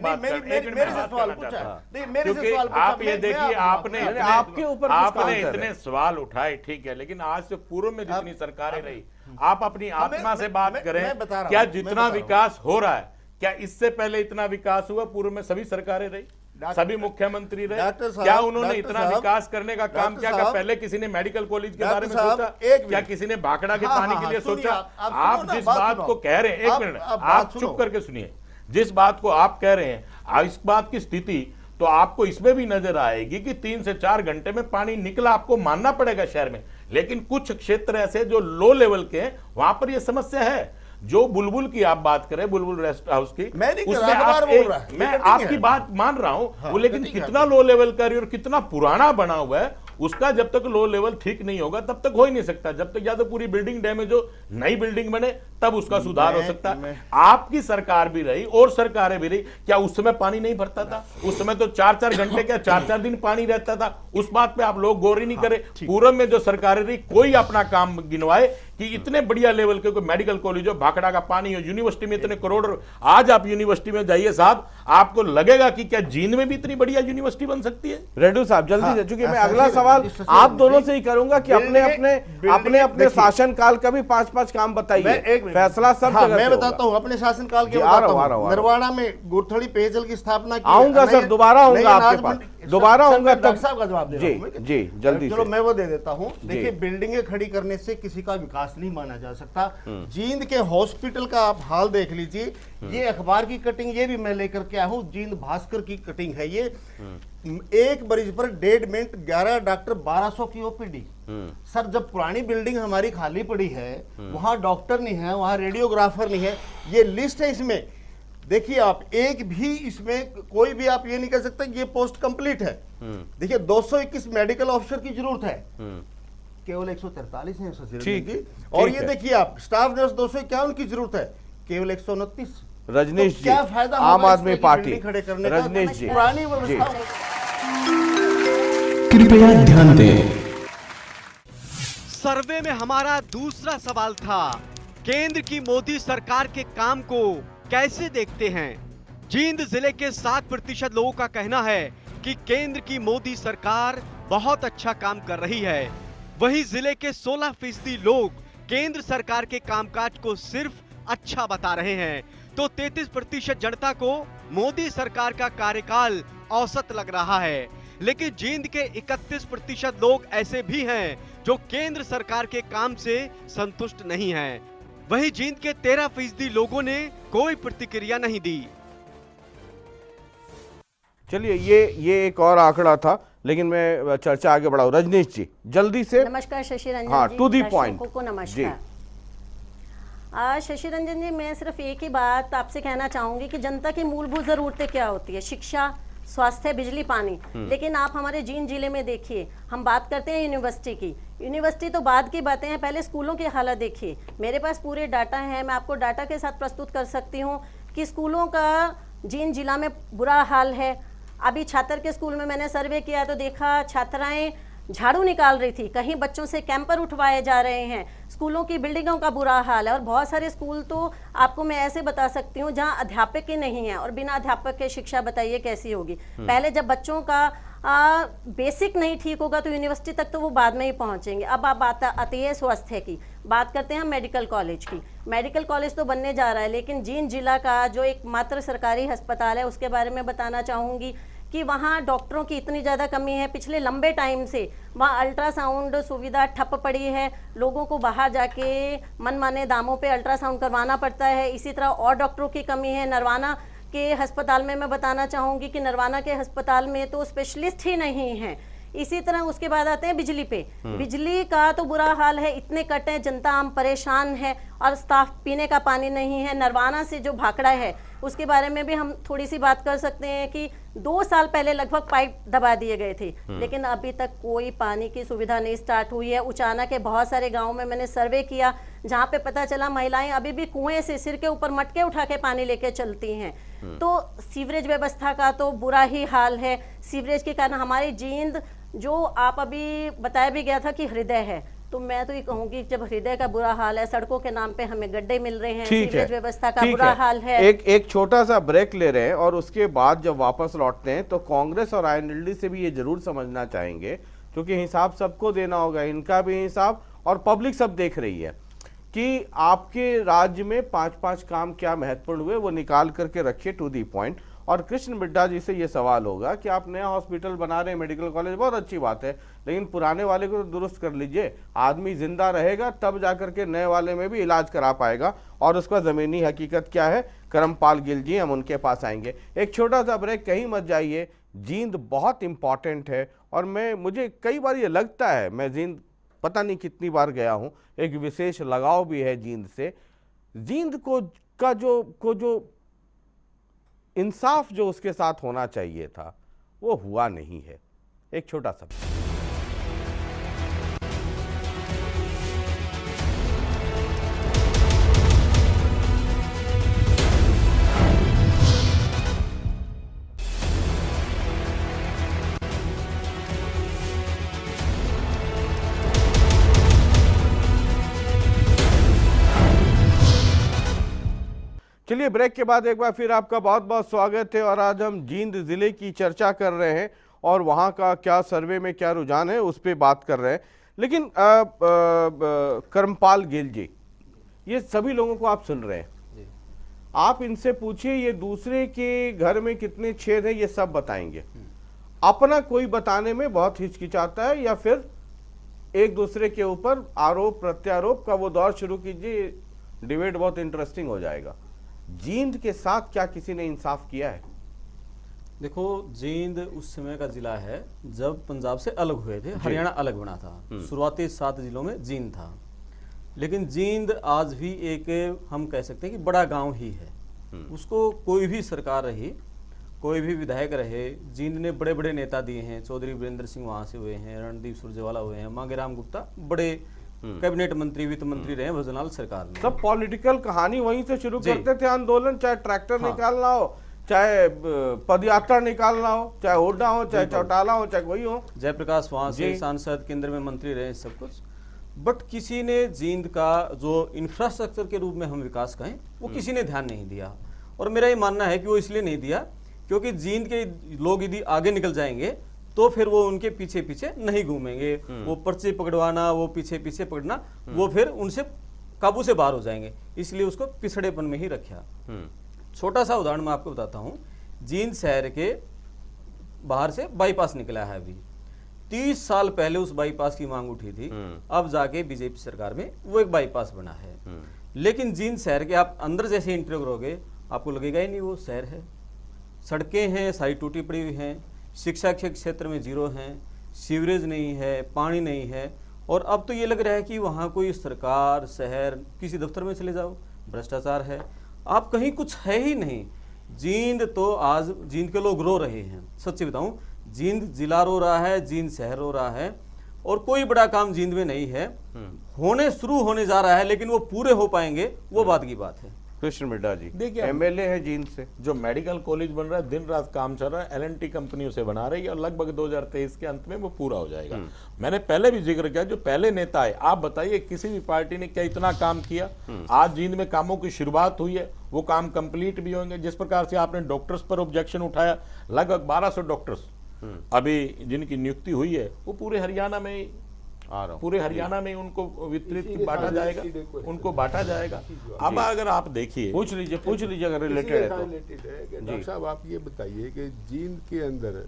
बात मेरे से सवाल पूछा, नहीं मेरे से सवाल पूछा, आप ये देखिए, आपने आपके ऊपर कुछ आपने काम कर इतने सवाल उठाए, ठीक है, लेकिन आज से पूर्व में जितनी सरकारें रही, आप अपनी आत्मा से बात करें, क्या जितना विकास हो रहा है, क्या इससे पहले इतना विकास हुआ पूर्व में सभी सरकारें रही, सभी मुख्यमंत्री रहे? क्या उन्होंने इतना विकास करने का काम किया? क्या पहले किसी ने मेडिकल कॉलेज के बारे में सोचा? क्या किसी ने भाखड़ा के पानी के लिए सोचा? आप जिस बात को कह रहे हैं, एक मिनट आप चुप करके सुनिए, जिस बात को आप कह रहे हैं, इस बात की स्थिति तो आपको इसमें भी नजर आएगी कि 3 से 4 घंटे में पानी निकला, आपको मानना पड़ेगा शहर में। लेकिन कुछ क्षेत्र ऐसे जो लो लेवल के हैं, वहां पर यह समस्या है। जो बुलबुल की आप बात करें, बुलबुल रेस्ट हाउस की, उसमें मैं आपकी बात मान रहा हूं, वो लेकिन कितना लो लेवल का और कितना पुराना बना हुआ है, उसका जब तक लो लेवल ठीक नहीं होगा तब तक हो ही नहीं सकता। जब तक या तो पूरी बिल्डिंग डैमेज हो, नई बिल्डिंग बने, तब उसका सुधार हो सकता है। आपकी सरकार भी रही और सरकारें भी रही, क्या उस समय पानी नहीं भरता था? उस समय तो 4-4 घंटे क्या 4-4 दिन पानी रहता था। उस बात पे आप लोग गौर ही नहीं करें। पूर्व में जो सरकारें रही, कोई अपना काम गिनवाए कि इतने बढ़िया लेवल के कोई मेडिकल कॉलेज हो, भाखड़ा का पानी हो, यूनिवर्सिटी में इतने करोड़। आज आप यूनिवर्सिटी में जाइए साहब, आपको लगेगा कि क्या जींद में भी इतनी बढ़िया यूनिवर्सिटी बन सकती है? रेड्डू साहब जल्दी से, चूंकि मैं अगला सवाल आप दोनों से ही करूंगा कि अपने शासनकाल का भी 5-5 काम बताइए, फैसला सब जगह मैं बताता हूं अपने शासनकाल के बताता हूं। निर्वाणा में गुरथड़ी पेयजल की स्थापना की। आऊंगा सर, दोबारा आऊंगा आपके पास, दोबारा आऊंगा डॉक्टर साहब का जवाब दे जी जी जल्दी। चलो मैं वो दे देता हूं। देखिए, बिल्डिंगें खड़ी करने से किसी का विकास नहीं माना जा सकता। जींद के हॉस्पिटल का आप हाल देख लीजिए, ये अखबार की कटिंग, ये भी मैं लेकर के आया हूं, जींद भास्कर की कटिंग है ये। एक मरीज पर 1.5 मिनट, 11 डॉक्टर, 1200 की ओपीडी। सर, जब पुरानी बिल्डिंग हमारी खाली पड़ी है, वहां डॉक्टर नहीं है, वहां रेडियोग्राफर नहीं है, ये लिस्ट है इसमें। देखिए आप, एक भी इसमें कोई भी आप ये नहीं कह सकते ये पोस्ट कंप्लीट है। देखिए 221 मेडिकल ऑफिसर की जरूरत है, केवल 143 है ठीक। और ये देखिए आप, स्टाफ नर्स 251 की जरूरत है, केवल 129। रजनीश जी, क्या फायदा आम आदमी पार्टी, खड़े करने का? रजनीश जी, पुरानी व्यवस्था। कृपया ध्यान दें। सर्वे में हमारा दूसरा सवाल था, केंद्र की मोदी सरकार के काम को कैसे देखते हैं? जींद जिले के 7% लोगों का कहना है कि केंद्र की मोदी सरकार बहुत अच्छा काम कर रही है। वहीं जिले के 16% लोग केंद्र सरकार के कामकाज को सिर्फ अच्छा बता रहे हैं, तो 33% जनता को मोदी सरकार का कार्यकाल औसत लग रहा है। लेकिन जींद के 31% लोग ऐसे भी हैं जो केंद्र सरकार के काम से संतुष्ट नहीं हैं। वहीं जींद के 13% लोगों ने कोई प्रतिक्रिया नहीं दी। चलिए, ये एक और आंकड़ा था, लेकिन मैं चर्चा आगे बढ़ाऊं। रजनीश जी जल्दी से। नमस्कार शशि रंजन हाँ, जी, टू दी दर्शकों पॉइंट को नमस्कार। शशि रंजन जी, मैं सिर्फ एक ही बात आपसे कहना चाहूंगी कि जनता की मूलभूत जरूरतें क्या होती है, शिक्षा, स्वास्थ्य, बिजली, पानी। लेकिन आप हमारे जींद जिले में देखिए, हम बात करते हैं यूनिवर्सिटी की, यूनिवर्सिटी तो बाद की बातें हैं, पहले स्कूलों की हालत देखिए। मेरे पास पूरे डाटा हैं, मैं आपको डाटा के साथ प्रस्तुत कर सकती हूँ कि स्कूलों का जींद जिला में बुरा हाल है। अभी छात्र के स्कूल में मैंने सर्वे किया तो देखा छात्राएं झाड़ू निकाल रही थी, कहीं बच्चों से कैंपर उठवाए जा रहे हैं। स्कूलों की बिल्डिंगों का बुरा हाल है और बहुत सारे स्कूल तो आपको मैं ऐसे बता सकती हूँ जहाँ अध्यापक ही नहीं है, और बिना अध्यापक के शिक्षा बताइए कैसी होगी। पहले जब बच्चों का बेसिक नहीं ठीक होगा तो यूनिवर्सिटी तक तो वो बाद में ही पहुंचेंगे। अब आप बात आती है स्वास्थ्य की, बात करते हैं मेडिकल कॉलेज की। मेडिकल कॉलेज तो बनने जा रहा है, लेकिन जींद जिला का जो एकमात्र सरकारी अस्पताल है उसके बारे में बताना चाहूँगी कि वहाँ डॉक्टरों की इतनी ज़्यादा कमी है। पिछले लंबे टाइम से वहाँ अल्ट्रासाउंड सुविधा ठप पड़ी है, लोगों को बाहर जाके मनमाने दामों पे अल्ट्रासाउंड करवाना पड़ता है। इसी तरह और डॉक्टरों की कमी है। नरवाना के अस्पताल में मैं बताना चाहूँगी कि नरवाना के अस्पताल में तो स्पेशलिस्ट ही नहीं है। इसी तरह उसके बाद आते हैं बिजली पे। बिजली का तो बुरा हाल है, इतने कट हैं, जनता आम परेशान है और स्टाफ पीने का पानी नहीं है। नरवाना से जो भाखड़ा है उसके बारे में भी हम थोड़ी सी बात कर सकते हैं कि 2 साल पहले लगभग पाइप दबा दिए गए थे, लेकिन अभी तक कोई पानी की सुविधा नहीं स्टार्ट हुई है। उचाना के बहुत सारे गाँव में मैंने सर्वे किया, जहाँ पे पता चला महिलाएं अभी भी कुएं से सिर के ऊपर मटके उठा के पानी लेके चलती हैं। तो सीवरेज व्यवस्था का तो बुरा ही हाल है। सीवरेज के कारण हमारी जींद, जो आप अभी बताया भी गया था कि हृदय है, तो मैं तो ये कहूंगी जब हृदय का बुरा हाल है, सड़कों के नाम पे हमें गड्ढे मिल रहे हैं, सीवरेज व्यवस्था का बुरा हाल है। एक छोटा सा ब्रेक ले रहे हैं और उसके बाद जब वापस लौटते हैं तो कांग्रेस और आईएनएलडी से भी ये जरूर समझना चाहेंगे, क्योंकि हिसाब सबको देना होगा, इनका भी हिसाब और पब्लिक सब देख रही है कि आपके राज्य में 5-5 काम क्या महत्वपूर्ण हुए, वो निकाल करके रखिए टू दी पॉइंट। और कृष्ण मिड्डा जी से ये सवाल होगा कि आप नया हॉस्पिटल बना रहे हैं, मेडिकल कॉलेज, बहुत अच्छी बात है, लेकिन पुराने वाले को तो दुरुस्त कर लीजिए। आदमी जिंदा रहेगा तब जाकर के नए वाले में भी इलाज करा पाएगा, और उसका जमीनी हकीकत क्या है, करमपाल गिल जी, हम उनके पास आएंगे। एक छोटा सा ब्रेक, कहीं मत जाइए। जींद बहुत इंपॉर्टेंट है और मुझे कई बार ये लगता है, मैं जींद पता नहीं कितनी बार गया हूँ, एक विशेष लगाव भी है जींद से। जींद का जो इंसाफ जो उसके साथ होना चाहिए था वो हुआ नहीं है। एक छोटा सा चलिए, ब्रेक के बाद एक बार फिर आपका बहुत बहुत स्वागत है। और आज हम जींद जिले की चर्चा कर रहे हैं और वहाँ का क्या सर्वे में क्या रुझान है उस पर बात कर रहे हैं। लेकिन करमपाल गिल जी, ये सभी लोगों को आप सुन रहे हैं, आप इनसे पूछिए ये दूसरे के घर में कितने छेद हैं, ये सब बताएंगे। अपना कोई बताने में बहुत हिचकिचाता है, या फिर एक दूसरे के ऊपर आरोप प्रत्यारोप का वो दौर शुरू कीजिए, डिबेट बहुत इंटरेस्टिंग हो जाएगा। जींद के साथ क्या किसी ने इंसाफ किया है? देखो, जींद उस समय का जिला है जब पंजाब से अलग हुए थे, हरियाणा अलग बना था। शुरुआती 7 जिलों में जींद था, लेकिन जींद आज भी एक, हम कह सकते हैं कि बड़ा गांव ही है। उसको कोई भी सरकार रही, कोई भी विधायक रहे, जींद ने बड़े बड़े नेता दिए हैं। चौधरी वीरेंद्र सिंह वहां से हुए हैं, रणदीप सुरजेवाला हुए हैं, मांगेराम गुप्ता बड़े कैबिनेट मंत्री, वित्त मंत्री रहे भजनलाल सरकार में। सब पॉलिटिकल कहानी वहीं से शुरू करते थे, आंदोलन, चाहे ट्रैक्टर निकालना हो, चाहे पदयात्रा निकालना हो, चाहे होडा हो, चाहे चौटाला हो, चाहे कोई हो। जयप्रकाश वहां से सांसद, केंद्र में मंत्री रहे, सब कुछ। बट किसी ने जींद का जो इंफ्रास्ट्रक्चर के रूप में हम विकास कहें, वो किसी ने ध्यान नहीं दिया। और मेरा ये मानना है कि वो इसलिए नहीं दिया क्योंकि जींद के लोग यदि आगे निकल जाएंगे तो फिर वो उनके पीछे पीछे नहीं घूमेंगे। वो पर्चे पकड़वाना, वो पीछे पीछे पकड़ना, वो फिर उनसे काबू से बाहर हो जाएंगे, इसलिए उसको पिछड़ेपन में ही रखा। छोटा सा उदाहरण मैं आपको बताता हूँ। जींद शहर के बाहर से बाईपास निकला है अभी। 30 साल पहले उस बाईपास की मांग उठी थी, अब जाके बीजेपी सरकार में वो एक बाईपास बना है। लेकिन जींद शहर के आप अंदर जैसे एंट्री करोगे आपको लगेगा ही नहीं वो शहर है। सड़कें हैं सारी टूटी पड़ी हुई हैं, शिक्षा के क्षेत्र में जीरो हैं, सीवरेज नहीं है, पानी नहीं है। और अब तो ये लग रहा है कि वहाँ कोई सरकार, शहर, किसी दफ्तर में चले जाओ, भ्रष्टाचार है, आप कहीं कुछ है ही नहीं। जींद तो आज जींद के लोग रो रहे हैं, सच्ची बताऊं, जींद जिला रो रहा है, जींद शहर रो रहा है, और कोई बड़ा काम जींद में नहीं है। शुरू होने जा रहा है, लेकिन वो पूरे हो पाएंगे वो बात की बात है। कृष्ण मिड्डा जी देखिए, एमएलए है जींद से, जो मेडिकल कॉलेज बन रहा है, दिन रात काम चल रहा है, एलएनटी कंपनियों से बना रही है और लगभग 2023 के अंत में वो पूरा हो जाएगा। मैंने पहले भी जिक्र किया, जो पहले नेता है, आप बताइए किसी भी पार्टी ने क्या इतना काम किया? आज जींद में कामों की शुरुआत हुई है, वो काम कंप्लीट भी होंगे। जिस प्रकार से आपने डॉक्टर्स पर ऑब्जेक्शन उठाया, लगभग 1200 डॉक्टर्स अभी जिनकी नियुक्ति हुई है वो पूरे हरियाणा में पूरे हरियाणा में उनको वितरित बांटा जाएगा, उनको बांटा जाएगा। अब अगर आप देखिए, पूछ लीजिए अगर रिलेटेड है तो। डॉक्टर साहब आप ये बताइए कि जींद के अंदर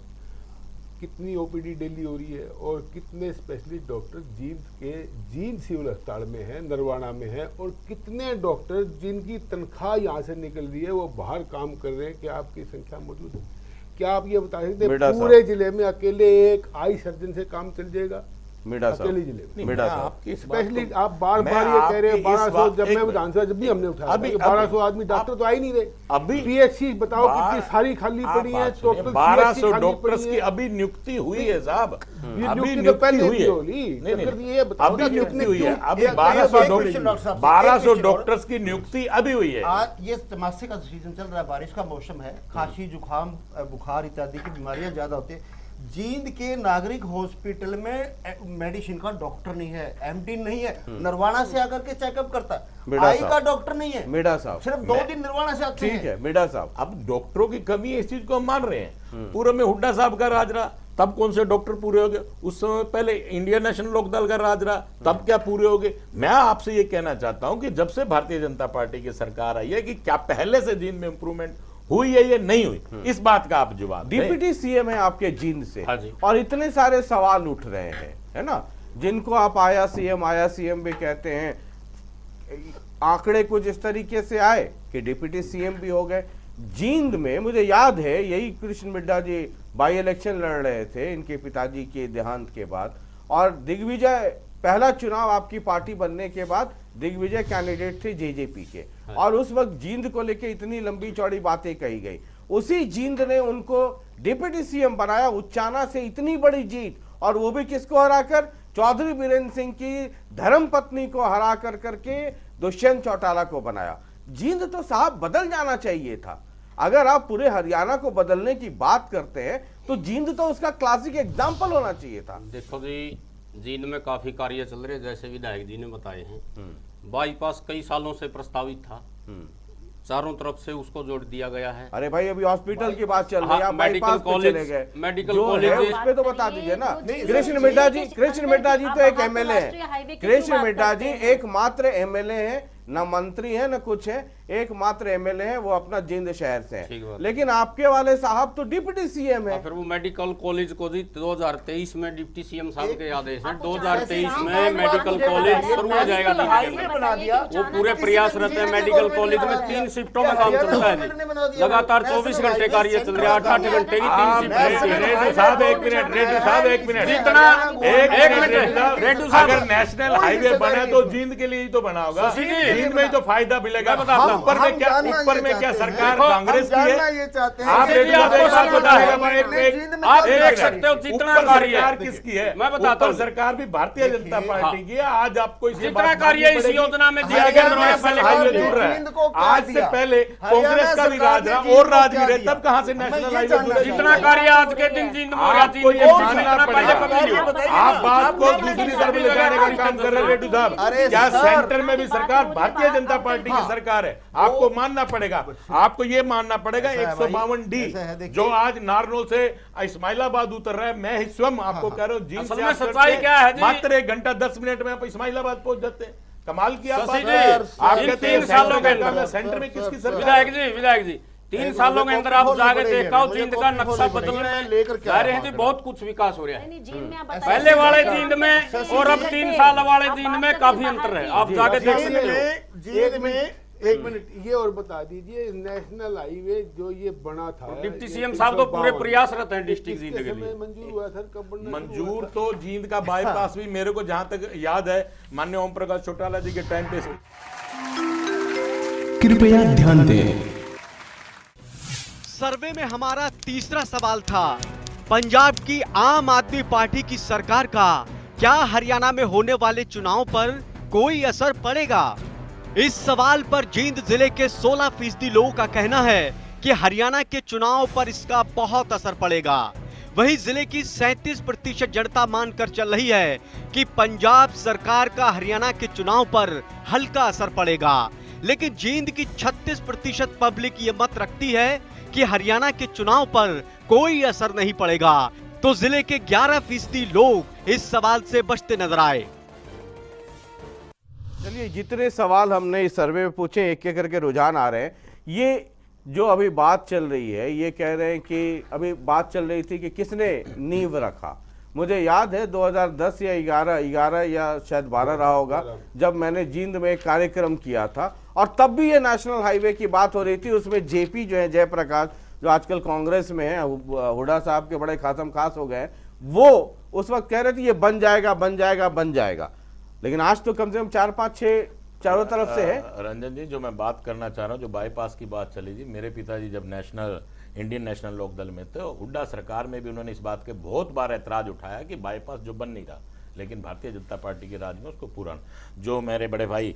कितनी ओपीडी डेली हो रही है और कितने स्पेशलिस्ट डॉक्टर जींद सिविल अस्पताल में है, नरवाना में है, और कितने डॉक्टर जिनकी तनख्वाह यहाँ से निकल रही है वो बाहर काम कर रहे हैं, क्या आपकी संख्या मौजूद है? क्या आप ये बता सकते हैं पूरे जिले में अकेले एक आई सर्जन से काम चल जाएगा? अकेले जिले में स्पेशली आप बार बार ये कह रहे हैं 1200, जब मैं विधानसभा जब भी हमने उठाया 1200 आदमी डॉक्टर तो आ ही नहीं रहे। अभी पीएचसी बताओ कितनी सारी खाली पड़ी है, टोटल 1200 डॉक्टर्स की अभी नियुक्ति हुई है साहब, अभी नियुक्ति हुई है, अभी नियुक्ति हुई है, अभी 1200 डॉक्टर्स की नियुक्ति अभी हुई है। आज ये मासिक का सीजन चल रहा है, बारिश का मौसम है, खांसी जुकाम बुखार इत्यादि की बीमारियां ज्यादा होती है। जींद के नागरिक हॉस्पिटल में मेडिसिन का डॉक्टर नहीं है, एमडी नहीं है, नरवाना से आकर के चेकअप करता है, आई का डॉक्टर नहीं है, मेडा साहब सिर्फ 2 दिन नरवाना से आते हैं। ठीक है मेडा साहब, अब डॉक्टरों की कमी है, इस चीज को हम मान रहे हैं। पूर्व में हुड्डा साहब का राज रहा, तब कौन से डॉक्टर पूरे हो गए? उस समय पहले इंडियन नेशनल लोकदल का राज रहा, तब क्या पूरे हो गए? मैं आपसे ये कहना चाहता हूं कि जब से भारतीय जनता पार्टी की सरकार आई है कि क्या पहले से जींद में इंप्रूवमेंट हुई है या नहीं हुई, इस बात का आप जवाब दें। डिप्टी सीएम है आपके जींद से, हाँ जी। और इतने सारे सवाल उठ रहे हैं, है ना, जिनको आप आया सीएम भी कहते हैं। आंकड़े कुछ इस तरीके से आए कि डिप्टी सीएम भी हो गए। जींद में मुझे याद है यही कृष्ण मिड्डा जी बाई इलेक्शन लड़ रहे थे इनके पिताजी के देहांत के बाद, और दिग्विजय पहला चुनाव आपकी पार्टी बनने के बाद दिग्विजय कैंडिडेट थे जेजेपी के, और उस वक्त जींद को लेके इतनी लंबी चौड़ी बातें कही गई। उसी जींद ने उनको डिप्टी सीएम बनाया, उच्चाना से इतनी बड़ी जीत, और वो भी किसको हराकर? चौधरी बीरेंद्र सिंह की धर्म पत्नी को हरा कर करके दुष्यंत चौटाला को बनाया। जींद तो साहब बदल जाना चाहिए था। अगर आप पूरे हरियाणा को बदलने की बात करते हैं तो जींद तो उसका क्लासिक एग्जाम्पल होना चाहिए था। देखो जी, जींद में काफी कार्य चल रहे हैं, जैसे विधायक जी ने बताए हैं। बाईपास कई सालों से प्रस्तावित था, चारों तरफ से उसको जोड़ दिया गया है। अरे भाई अभी हॉस्पिटल की बात चल रही है, आप मेडिकल बाईपास पे कॉलेज, चले गए। मेडिकल जो कॉलेज है उस पे तो बता दीजिए ना। कृष्ण मिड्डा जी तो एक एमएलए है, कृष्ण मिड्डा जी एकमात्र एमएलए है, न मंत्री है न कुछ है, एकमात्र एमएलए है, वो अपना जींद शहर से है। लेकिन आपके वाले साहब तो डिप्टी सीएम है। फिर वो मेडिकल कॉलेज को जी 2023 में डिप्टी सीएम साहब के आदेश है, 2023 में मेडिकल कॉलेज शुरू हो जाएगा। वो पूरे प्रयासरत है। मेडिकल कॉलेज में 3 शिफ्टों में काम चलता है, लगातार 24 घंटे कार्य चल रहा है, 8-8 घंटे की 3 शिफ्ट। रेड्डी साहब एक मिनट, जितना रेड्डी साहब, अगर नेशनल हाईवे बने तो जींद के लिए ही तो बना होगा, जींद में ही तो फायदा मिलेगा। ऊपर में क्या सरकार कांग्रेस की है? आप देख सकते हो जितना कार्य किसकी है? मैं बताता हूँ, सरकार भी भारतीय जनता पार्टी की है। आज आपको जितना कार्य इस योजना में दिया गया आज से पहले कांग्रेस का भी राज रहा और राज भी रहे, तब कहां से नेशनल हाईवे जुड़ा? जितना कार्य आज के दिन जींद में आपको ये मानना पड़ेगा। आप बात को दूसरी तरफ ले जाने का काम कर रहे हैं रेड्डी साहब। क्या सेंटर में भी सरकार भारतीय जनता पार्टी की सरकार है? आपको मानना पड़ेगा, आपको ये मानना पड़ेगा। 152D जो आज नारनौल से इस्माइलाबाद उतर रहा है, मैं स्वयं आपको कह रहा हूँ, जींद से सच्चाई क्या है जी? मात्र 1 घंटा 10 मिनट में आप इस्माइलाबाद पहुंच जाते हैं। कमाल की आप कहते हैं 3 सालों के अंदर सेंटर में किसकी सरकार? विधायक जी 3 सालों के अंदर आप जाके देखा हो जींद का नक्शा बदलने जा रहे हैं जी, बहुत कुछ विकास हो रहा है। पहले वाले जींद में और अब 3 साल वाले जींद में काफी अंतर है, आप जाके देख सकते हो। जींद में एक मिनट ये और बता दीजिए, नेशनल हाईवे जो ये बना था, डिप्टी सीएम साहब तो पूरे प्रयासरत हैं डिस्ट्रिक्ट जींद के लिए। मंजूर हुआ सर, कब बनना? मंजूर तो जींद का बाईपास भी मेरे को जहां तक याद है माननीय ओम प्रकाश चौटाला जी के टाइम पे। कृपया ध्यान दें। सर्वे में हमारा तीसरा सवाल था, पंजाब की आम आदमी पार्टी की सरकार का क्या हरियाणा में होने वाले चुनाव पर कोई असर पड़ेगा? इस सवाल पर जींद जिले के 16% लोगों का कहना है कि हरियाणा के चुनाव पर इसका बहुत असर पड़ेगा। वहीं जिले की 37% जनता मानकर चल रही है कि पंजाब सरकार का हरियाणा के चुनाव पर हल्का असर पड़ेगा। लेकिन जींद की 36% पब्लिक ये मत रखती है कि हरियाणा के चुनाव पर कोई असर नहीं पड़ेगा। तो जिले के 11% लोग इस सवाल से बचते नजर आए। चलिए, जितने सवाल हमने इस सर्वे में पूछे, एक एक करके रुझान आ रहे हैं। ये जो अभी बात चल रही है, ये कह रहे हैं कि अभी बात चल रही थी कि किसने नींव रखा। मुझे याद है 2010 या 11 या शायद 12 रहा होगा, जब मैंने जींद में एक कार्यक्रम किया था और तब भी ये नेशनल हाईवे की बात हो रही थी। उसमें जेपी जो है, जयप्रकाश, जो आजकल कांग्रेस में है, हुड्डा साहब के बड़े खासम खास हो गए, वो उस वक्त कह रहे थे ये बन जाएगा बन जाएगा बन जाएगा, लेकिन आज तो कम से कम 4-5-6 चारों तरफ से है। रंजन जी, जो मैं बात करना चाह रहा हूँ, जो बाईपास की बात चली थी, मेरे पिताजी जब इंडियन नेशनल लोकदल में थे, हुड्डा सरकार में भी उन्होंने इस बात के बहुत बार ऐतराज उठाया कि बाईपास जो बन नहीं रहा, लेकिन भारतीय जनता पार्टी के राज में उसको पूरा, जो मेरे बड़े भाई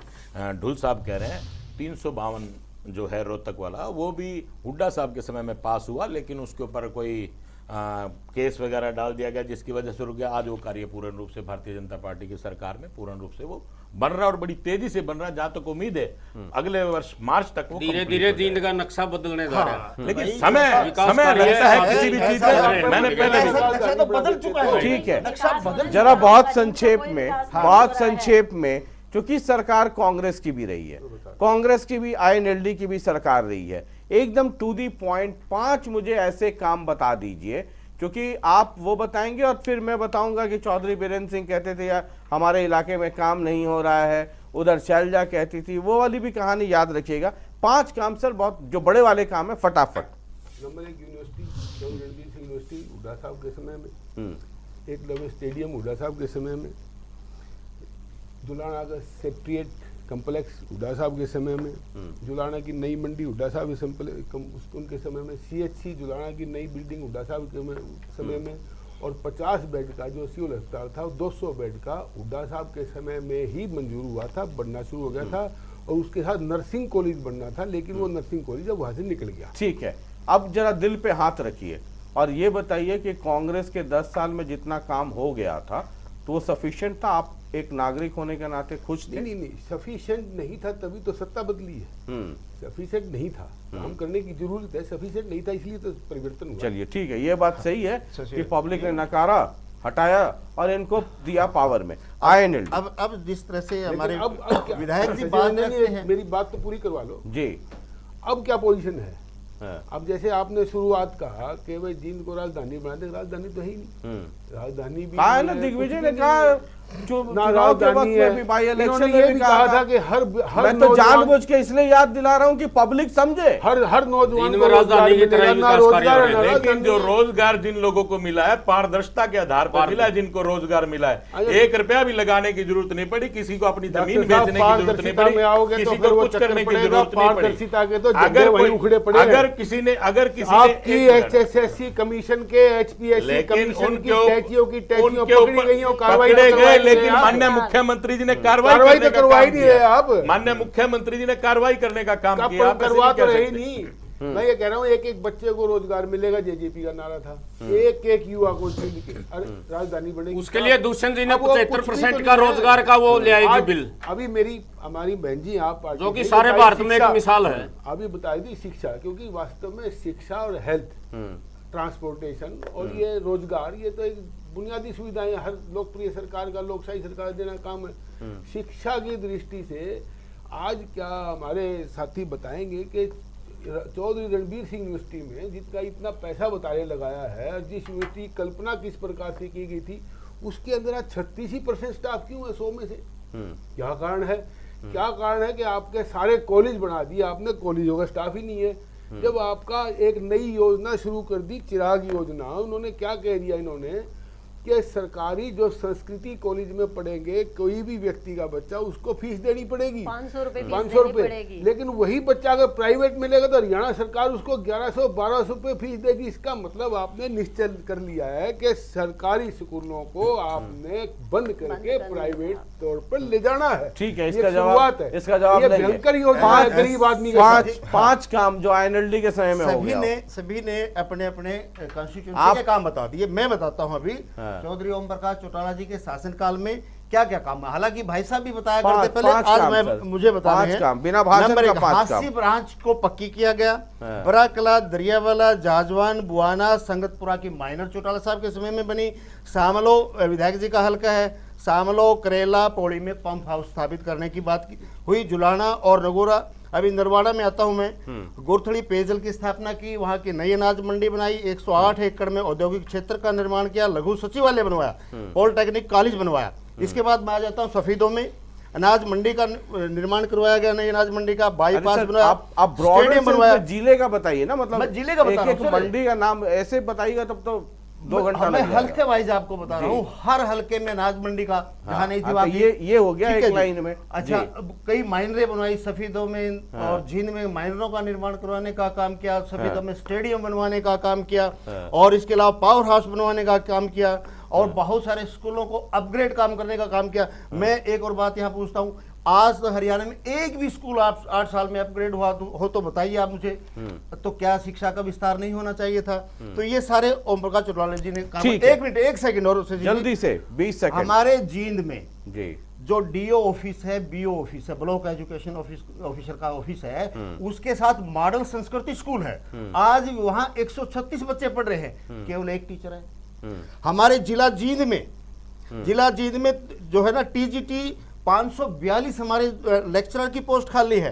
ढुल साहब कह रहे हैं 352 जो है रोहतक वाला, वो भी हुड्डा साहब के समय में पास हुआ, लेकिन उसके ऊपर कोई केस वगैरह डाल दिया गया, जिसकी वजह से रुक गया। आज वो कार्य पूर्ण रूप से भारतीय जनता पार्टी की सरकार में पूर्ण रूप से वो बन रहा है और बड़ी तेजी से बन रहा है। जहां तक उम्मीद है अगले वर्ष मार्च तक वो धीरे धीरे जींद का नक्शा बदलने जा रहा है। लेकिन समय लगता है किसी भी चीज में। मैंने पहले तो बदल चुका है, ठीक है, जरा बहुत संक्षेप में, क्योंकि सरकार कांग्रेस की भी रही है, कांग्रेस की भी, INLD की भी सरकार रही है, एकदम टू दी पॉइंट 5 मुझे ऐसे काम बता दीजिए, क्योंकि आप वो बताएंगे और फिर मैं बताऊंगा कि चौधरी बीरेंद्र सिंह कहते थे यार हमारे इलाके में काम नहीं हो रहा है, उधर शैलजा कहती थी, वो वाली भी कहानी याद रखिएगा। 5 काम सर, बहुत जो बड़े वाले काम है, फटाफट। Number 1 university, Ranbir Singh university Hooda साहब के समय में, एकलव्य स्टेडियम हुड्डा साहब के समय में, जुलाना का सेक्रेटरिएट कम्प्लेक्स हुड्डा साहब के समय में, जुलाना की नई मंडी हुड्डा साहब उनके समय में, CHC जुलाना की नई बिल्डिंग हुड्डा साहब के समय में, और 50 बेड का जो सिविल अस्पताल था 200 बेड का हुड्डा साहब के समय में ही मंजूर हुआ था, बनना शुरू हो गया था, और उसके साथ नर्सिंग कॉलेज बनना था, लेकिन वो नर्सिंग कॉलेज अब वहां से निकल गया। ठीक है, अब जरा दिल पे हाथ रखिए और ये बताइए कि कांग्रेस के 10 साल में जितना काम हो गया था तो वो सफिशिएंट था? आप एक नागरिक होने के नाते खुश थे? नहीं, सफिशिएंट नहीं था, तभी तो सत्ता बदली है। सफिशिएंट नहीं था, काम करने की जरूरत है, सफिशिएंट नहीं था, इसलिए तो परिवर्तन हुआ। चलिए ठीक है, ये बात सही है कि पब्लिक ने नकारा, हटाया और इनको दिया पावर में INLD। अब जिस तरह से हमारे विधायक जी बात रखते हैं, मेरी बात तो पूरी करवा लो जी। अब क्या पोजीशन है? अब जैसे आपने शुरुआत कहा कि भाई जींद को राजधानी बना दे, राजधानी तो है ही नहीं, राजधानी भी कहा है ना, दिग्विजय ने कहा चुनाव के वक्त में भी, बाई इलेक्शन में भी कहा था कि हर मैं तो जानबूझ के इसलिए याद दिला रहा हूं कि पब्लिक समझे, हर नौजवान को राजधानी की तरह रोजगार, लेकिन जो रोजगार जिन लोगों को मिला है पारदर्शिता के आधार पर मिला है, जिनको रोजगार मिला है, 1 रुपया भी लगाने की जरूरत नहीं पड़ी, किसी को अपनी जमीन बेचने की जरूरत नहीं पड़ी, किसी को कुछ करने की जरूरत नहीं पड़ी। अगर किसी आपकी HSSC कमीशन के, HPSC कमीशन की टैक्सियों की पकड़ी गई हो, कार्रवाई गए, लेकिन माननीय मुख्यमंत्री जी ने कार्रवाई तो करवाई नहीं है। आप माननीय मुख्यमंत्री जी ने कार्रवाई करने का काम किया, करवा तो रहे नहीं। मैं ये कह रहा हूँ, एक बच्चे को रोजगार मिलेगा, JJP का नारा था, एक युवा को राजधानी बनेगी। उसके लिए दुष्यंत जी ने 75% का रोजगार का वो ले आएगी बिल। अभी हमारी बहन जी, आप जो कि सारे भारत में एक मिसाल है, अभी बताई थी शिक्षा, क्योंकि वास्तव में शिक्षा और हेल्थ, ट्रांसपोर्टेशन और ये रोजगार, ये तो एक बुनियादी सुविधाएं हर लोकप्रिय सरकार का, लोकशाही सरकार देना काम है। शिक्षा की दृष्टि से आज क्या हमारे साथी बताएंगे कि चौधरी रणबीर सिंह यूनिवर्सिटी में जिसका इतना पैसा बताने लगाया है, जिस यूनिवर्सिटी की कल्पना किस प्रकार से की गई थी, उसके अंदर आज 36% स्टाफ क्यों है 100 में से? क्या कारण है? क्या कारण है कि आपके सारे कॉलेज बना दिए आपने, कॉलेजों का स्टाफ ही नहीं है। जब आपका एक नई योजना शुरू कर दी, चिराग योजना, उन्होंने क्या कह दिया इन्होंने कि सरकारी जो संस्कृति कॉलेज में पढ़ेंगे कोई भी व्यक्ति का बच्चा, उसको फीस देनी पड़ेगी 500 रुपए, लेकिन वही बच्चा अगर प्राइवेट में लेगा तो हरियाणा सरकार उसको 1100-1200 रुपए फीस देगी। इसका मतलब आपने निश्चय कर लिया है कि सरकारी स्कूलों को आपने बंद करके प्राइवेट तौर पर ले जाना है। ठीक है, इसका जवाब ये भयंकर योजना है गरीब आदमी के। 5 काम जो INLD के समय में हो गया। सभी ने अपने अपने कॉन्स्टिट्यूंसी के काम बता दिए। मैं बताता हूं अभी चौधरी ओम प्रकाश चौटाला जी के शासनकाल में क्या क्या काम है। हालांकि भाई साहब भी बताया करते पहले, आज मुझे बताना है। बिना भाषण का 5 काम। हांसी ब्रांच को पक्की किया गया, बराकला, दरियावाला, जाजवान, बुआना, संगतपुरा की माइनर चौटाला साहब के समय में बनी। सामलो विधायक जी का हल्का है, सामलो, करेला, पौड़ी में पंप हाउस स्थापित करने की बात हुई। जुलाना और नगोरा अभी नरवाड़ा में आता हूं मैं, गोरथड़ी पेयजल की स्थापना की, वहां की नई अनाज मंडी बनाई, 108 एकड़ में औद्योगिक क्षेत्र का निर्माण किया, लघु सचिवालय बनवाया, पॉलिटेक्निक कॉलेज बनवाया। इसके बाद मैं आ जाता हूं सफीदों में, अनाज मंडी का निर्माण करवाया गया, नई अनाज मंडी का बाईपास बनवाया, आप ब्रॉडर स्टेडियम बनवाया। जिले का बताइए ना, मतलब मैं जिले का बता रहा हूं, एक मंडी का नाम ऐसे बताइएगा तब तो 2 घंटा मैं लग जाएगा। हल्के वाइज आपको बता रहा हूँ, हर हल्के में अनाज मंडी का जहाँ नहीं थी हाँ, वहाँ तो ये हो गया ठीक एक है जी। लाइन में। अच्छा, जी। अब कई माइनरें बनवाई सफीदों में और जींद में, माइनरों का निर्माण करवाने का काम किया, सफीदों में स्टेडियम बनवाने का काम किया, और इसके अलावा पावर हाउस बनवाने का काम किया, और बहुत सारे स्कूलों को अपग्रेड काम करने का काम किया। मैं एक और बात यहाँ पूछता हूँ, आज तो हरियाणा में एक भी स्कूल आप 8 साल में अपग्रेड हुआ हो तो बताइए आप मुझे, तो क्या शिक्षा का विस्तार नहीं होना चाहिए था? तो ये सारे ओम प्रकाश चौटाला जी ने काम। ठीक है। 1 मिनट 1 सेकंड और जल्दी से 20 सेकंड। हमारे जींद में जी जो डीओ ऑफिस है, बीओ ऑफिस है, ब्लॉक एजुकेशन ऑफिसर का ऑफिस है, उसके साथ मॉडल संस्कृति स्कूल है। आज वहां 136 बच्चे पढ़ रहे हैं, केवल 1 टीचर है। हमारे जिला जींद में जो है ना टीजीटी 542 हमारे लेक्चरर की पोस्ट खाली है,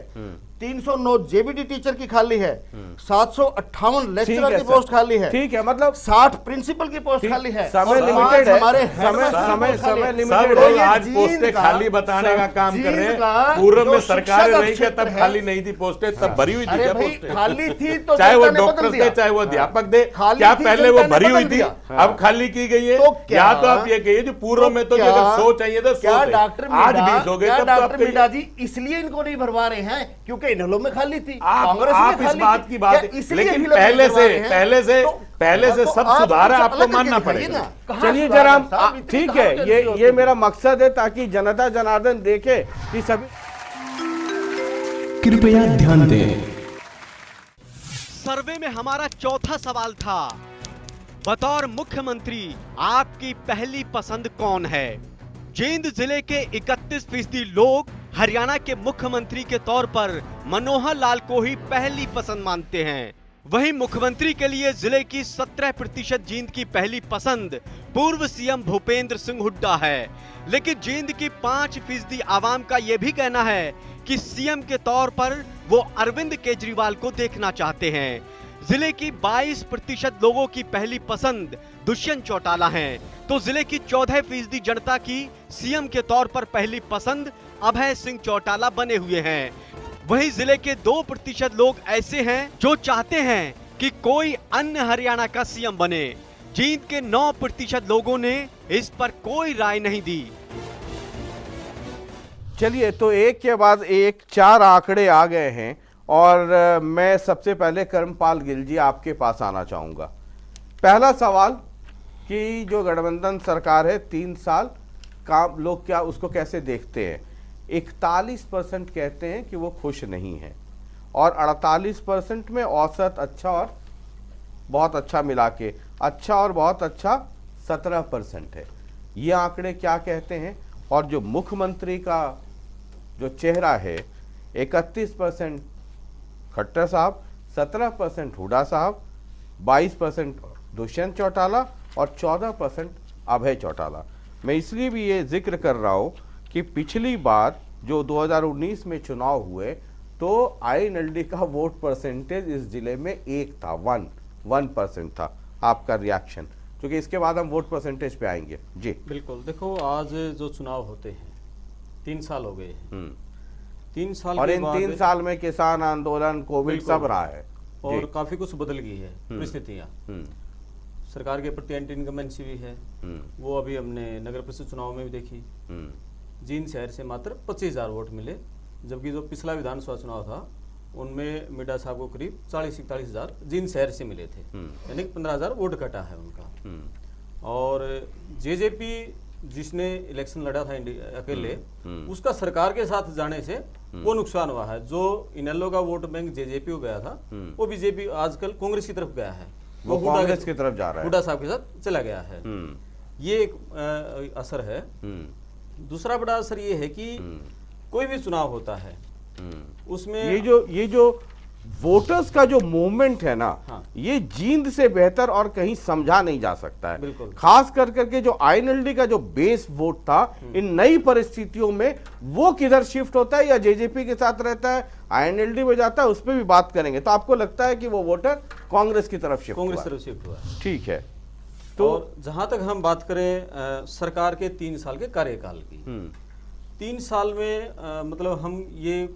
309 जेबीटी टीचर की खाली है, 758 लेक्चरर की पोस्ट खाली है, ठीक है, मतलब 60 प्रिंसिपल की पोस्ट खाली है। समय और लिमिटेड है, हमारे समय सब लिमिटेड लोग है। आज पोस्टें खाली बताने का काम कर रहे हैं। पूर्व में सरकार रही है तब खाली नहीं थी पोस्टें, तब भरी हुई थी क्या पोस्टें? खाली थी तो चाहे वो जनता ने बदल डॉक्टर दिया। दे चाहे वो अध्यापक दे, खाली क्या थी, पहले वो जनता ने भरी हुई बदल थी दिया। अब खाली की गई है? तो क्या- या तो आप ये कहिए जो पूर्व में तो क्या- अगर 100 चाहिए तो 100 क्या थे। डॉक्टर आज मीडा- 20 हो गए, क्या तब तो आप डॉक्टर कहिए। मीडा जी इसलिए इनको नहीं भरवा रहे हैं क्योंकि इनेलो में खाली थी, आप कांग्रेस में इस खाली बात थी। की बात क्या है, इसलिए लेकिन फिलहाल पहले भरवा रहे हैं? पहले से तो सब आप सुधार है, कुछ आपको अलग मानना करके दिखाइए पड़ेगा। ना। कहाँ चलिए सुधार जरा है साहब? इतनी ठीक कहाँ है, urgency होती ये है? मेरा मकसद है ताकि जनता जनार्दन देखे कि सभी। कृपया ध्यान दें। सर्वे में हमारा चौथा सवाल था, बतौर मुख्यमंत्री आपकी पहली पसंद कौन है? जींद जिले के 31% लोग हरियाणा के मुख्यमंत्री के तौर पर मनोहर लाल को ही पहली पसंद मानते हैं। वहीं मुख्यमंत्री के लिए जिले की 17% जींद की पहली पसंद पूर्व सीएम भूपेंद्र सिंह हुड्डा है। लेकिन जींद की 5% आवाम का यह भी कहना है कि सीएम के तौर पर वो अरविंद केजरीवाल को देखना चाहते हैं। जिले की 22% लोगों की पहली पसंद दुष्यंत चौटाला है, तो जिले की 14% जनता की सीएम के तौर पर पहली पसंद अभय सिंह चौटाला बने हुए हैं। वहीं जिले के 2% लोग ऐसे हैं जो चाहते हैं कि कोई अन्य हरियाणा का सीएम बने। जींद के 9% लोगों ने इस पर कोई राय नहीं दी। चलिए, तो एक के बाद एक 4 आंकड़े आ गए हैं और मैं सबसे पहले कर्मपाल गिल जी आपके पास आना चाहूँगा। पहला सवाल कि जो गठबंधन सरकार है 3 साल काम लोग क्या उसको कैसे देखते हैं? 41% कहते हैं कि वो खुश नहीं है और 48% में औसत अच्छा और बहुत अच्छा मिला के अच्छा और बहुत अच्छा 17% है। ये आंकड़े क्या कहते हैं? और जो मुख्यमंत्री का जो चेहरा है 31% खट्टर साहब, 17% हुड्डा साहब, 22% दुष्यंत चौटाला और 14% अभय चौटाला। मैं इसलिए भी ये जिक्र कर रहा हूँ कि पिछली बार जो 2019 में चुनाव हुए तो आईएनएलडी का वोट परसेंटेज इस जिले में 1% था। आपका रिएक्शन, क्योंकि इसके बाद हम वोट परसेंटेज पे आएंगे। जी बिल्कुल, देखो आज जो चुनाव होते हैं 3 साल हो गए हैं, 3 साल और के इन बाद 3 साल में किसान आंदोलन, कोविड बिल्कुल। सब रहा है और जी। काफी कुछ बदल गई है परिस्थितियां। सरकार के प्रति एंटी इनकम्बेंसी भी है, वो अभी हमने नगर परिषद चुनाव में भी देखी। जींद शहर से मात्र 25,000 वोट मिले, जबकि जो पिछला विधानसभा चुनाव था उनमें मिडा साहब को करीब 40-41,000 जींद शहर से मिले थे, यानी 15,000 वोट कटा है उनका। और जेजेपी जिसने इलेक्शन लड़ा था अकेले, उसका सरकार के साथ जाने से वो नुकसान हुआ है। जो इनेलो का वोट बैंक जेजेपी को गया था, वो बीजेपी आजकल कांग्रेस की तरफ गया है, वो कांग्रेस की तरफ जा रहा है, हुड्डा साहब के साथ चला गया है। ये एक असर है। दूसरा बड़ा असर ये है कि कोई भी चुनाव होता है उसमें ये जो वोटर्स का जो मूवमेंट है ना, हाँ। ये जींद से बेहतर और कहीं समझा नहीं जा सकता है। बिल्कुल। खास कर करके जो आईएनएलडी का जो बेस वोट था इन नई परिस्थितियों में वो किधर शिफ्ट होता है, या जेजेपी के साथ रहता है, INLD में जाता है, उस पर भी बात करेंगे। तो आपको लगता है कि वो वोटर कांग्रेस की तरफ शिफ्ट कांग्रेस हुआ? तरफ शिफ्ट हुआ है। ठीक है। तो जहां तक हम बात करें सरकार के 3 साल के कार्यकाल की, 3 साल में मतलब हम ये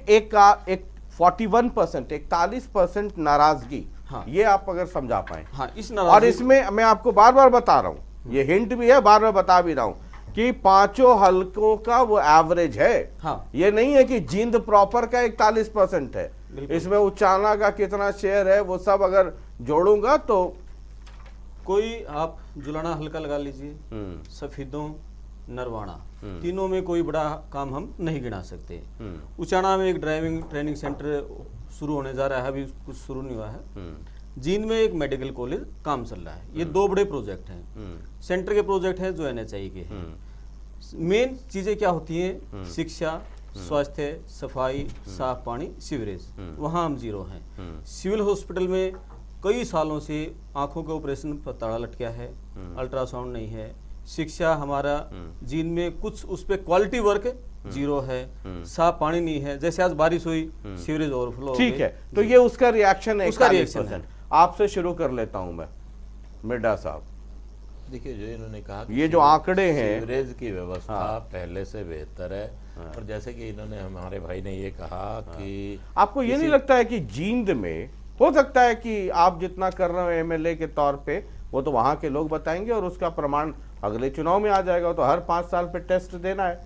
एक 41%, 41% नाराजगी, हाँ। ये आप अगर समझा पाए। हाँ, इस और नाराजगी इसमें मैं आपको बार बार बता रहा हूं, ये हिंट भी है, बार बार बता भी रहा हूं कि 5 हलकों का वो एवरेज है। हाँ। ये नहीं है कि जींद प्रॉपर का 41% है, इसमें उचाना का कितना शेयर है वो सब अगर जोड़ूंगा तो कोई आप जुलाना हल्का लगा लीजिए, सफीदों, नरवाना, तीनों में कोई बड़ा काम हम नहीं गिना सकते। उचाना में एक ड्राइविंग ट्रेनिंग सेंटर शुरू होने जा रहा है, अभी कुछ शुरू नहीं हुआ है। जींद में एक मेडिकल कॉलेज काम चल रहा है। ये 2 बड़े प्रोजेक्ट हैं, सेंटर के प्रोजेक्ट हैं जो NHI के हैं। मेन चीजें क्या होती हैं? शिक्षा, स्वास्थ्य, सफाई, साफ पानी, सीवरेज, वहाँ हम 0 हैं। सिविल हॉस्पिटल में कई सालों से आंखों के ऑपरेशन पर ताला लटका है, अल्ट्रासाउंड नहीं है। शिक्षा हमारा जींद में कुछ उस पर क्वालिटी वर्क 0 है, साफ पानी नहीं है। जैसे आज बारिश हुई, सीवरेज ओवरफ्लो हो ठीक गए। है। तो ये उसका रिएक्शन है, उसका रिएक्शन है। आपसे शुरू कर लेता हूं मैं, मिड्डा साहब। देखिए, जो इन्होंने कहा कि ये जो आंकड़े हैं, सीवरेज की व्यवस्था पहले से बेहतर है, और जैसे कि इन्होंने, हमारे भाई ने ये कहा कि आपको ये नहीं लगता है कि जींद में हो सकता है कि आप जितना कर रहे हो MLA के तौर पे, वो तो वहां के लोग बताएंगे और उसका प्रमाण अगले चुनाव में आ जाएगा, तो हर 5 साल पे टेस्ट देना है।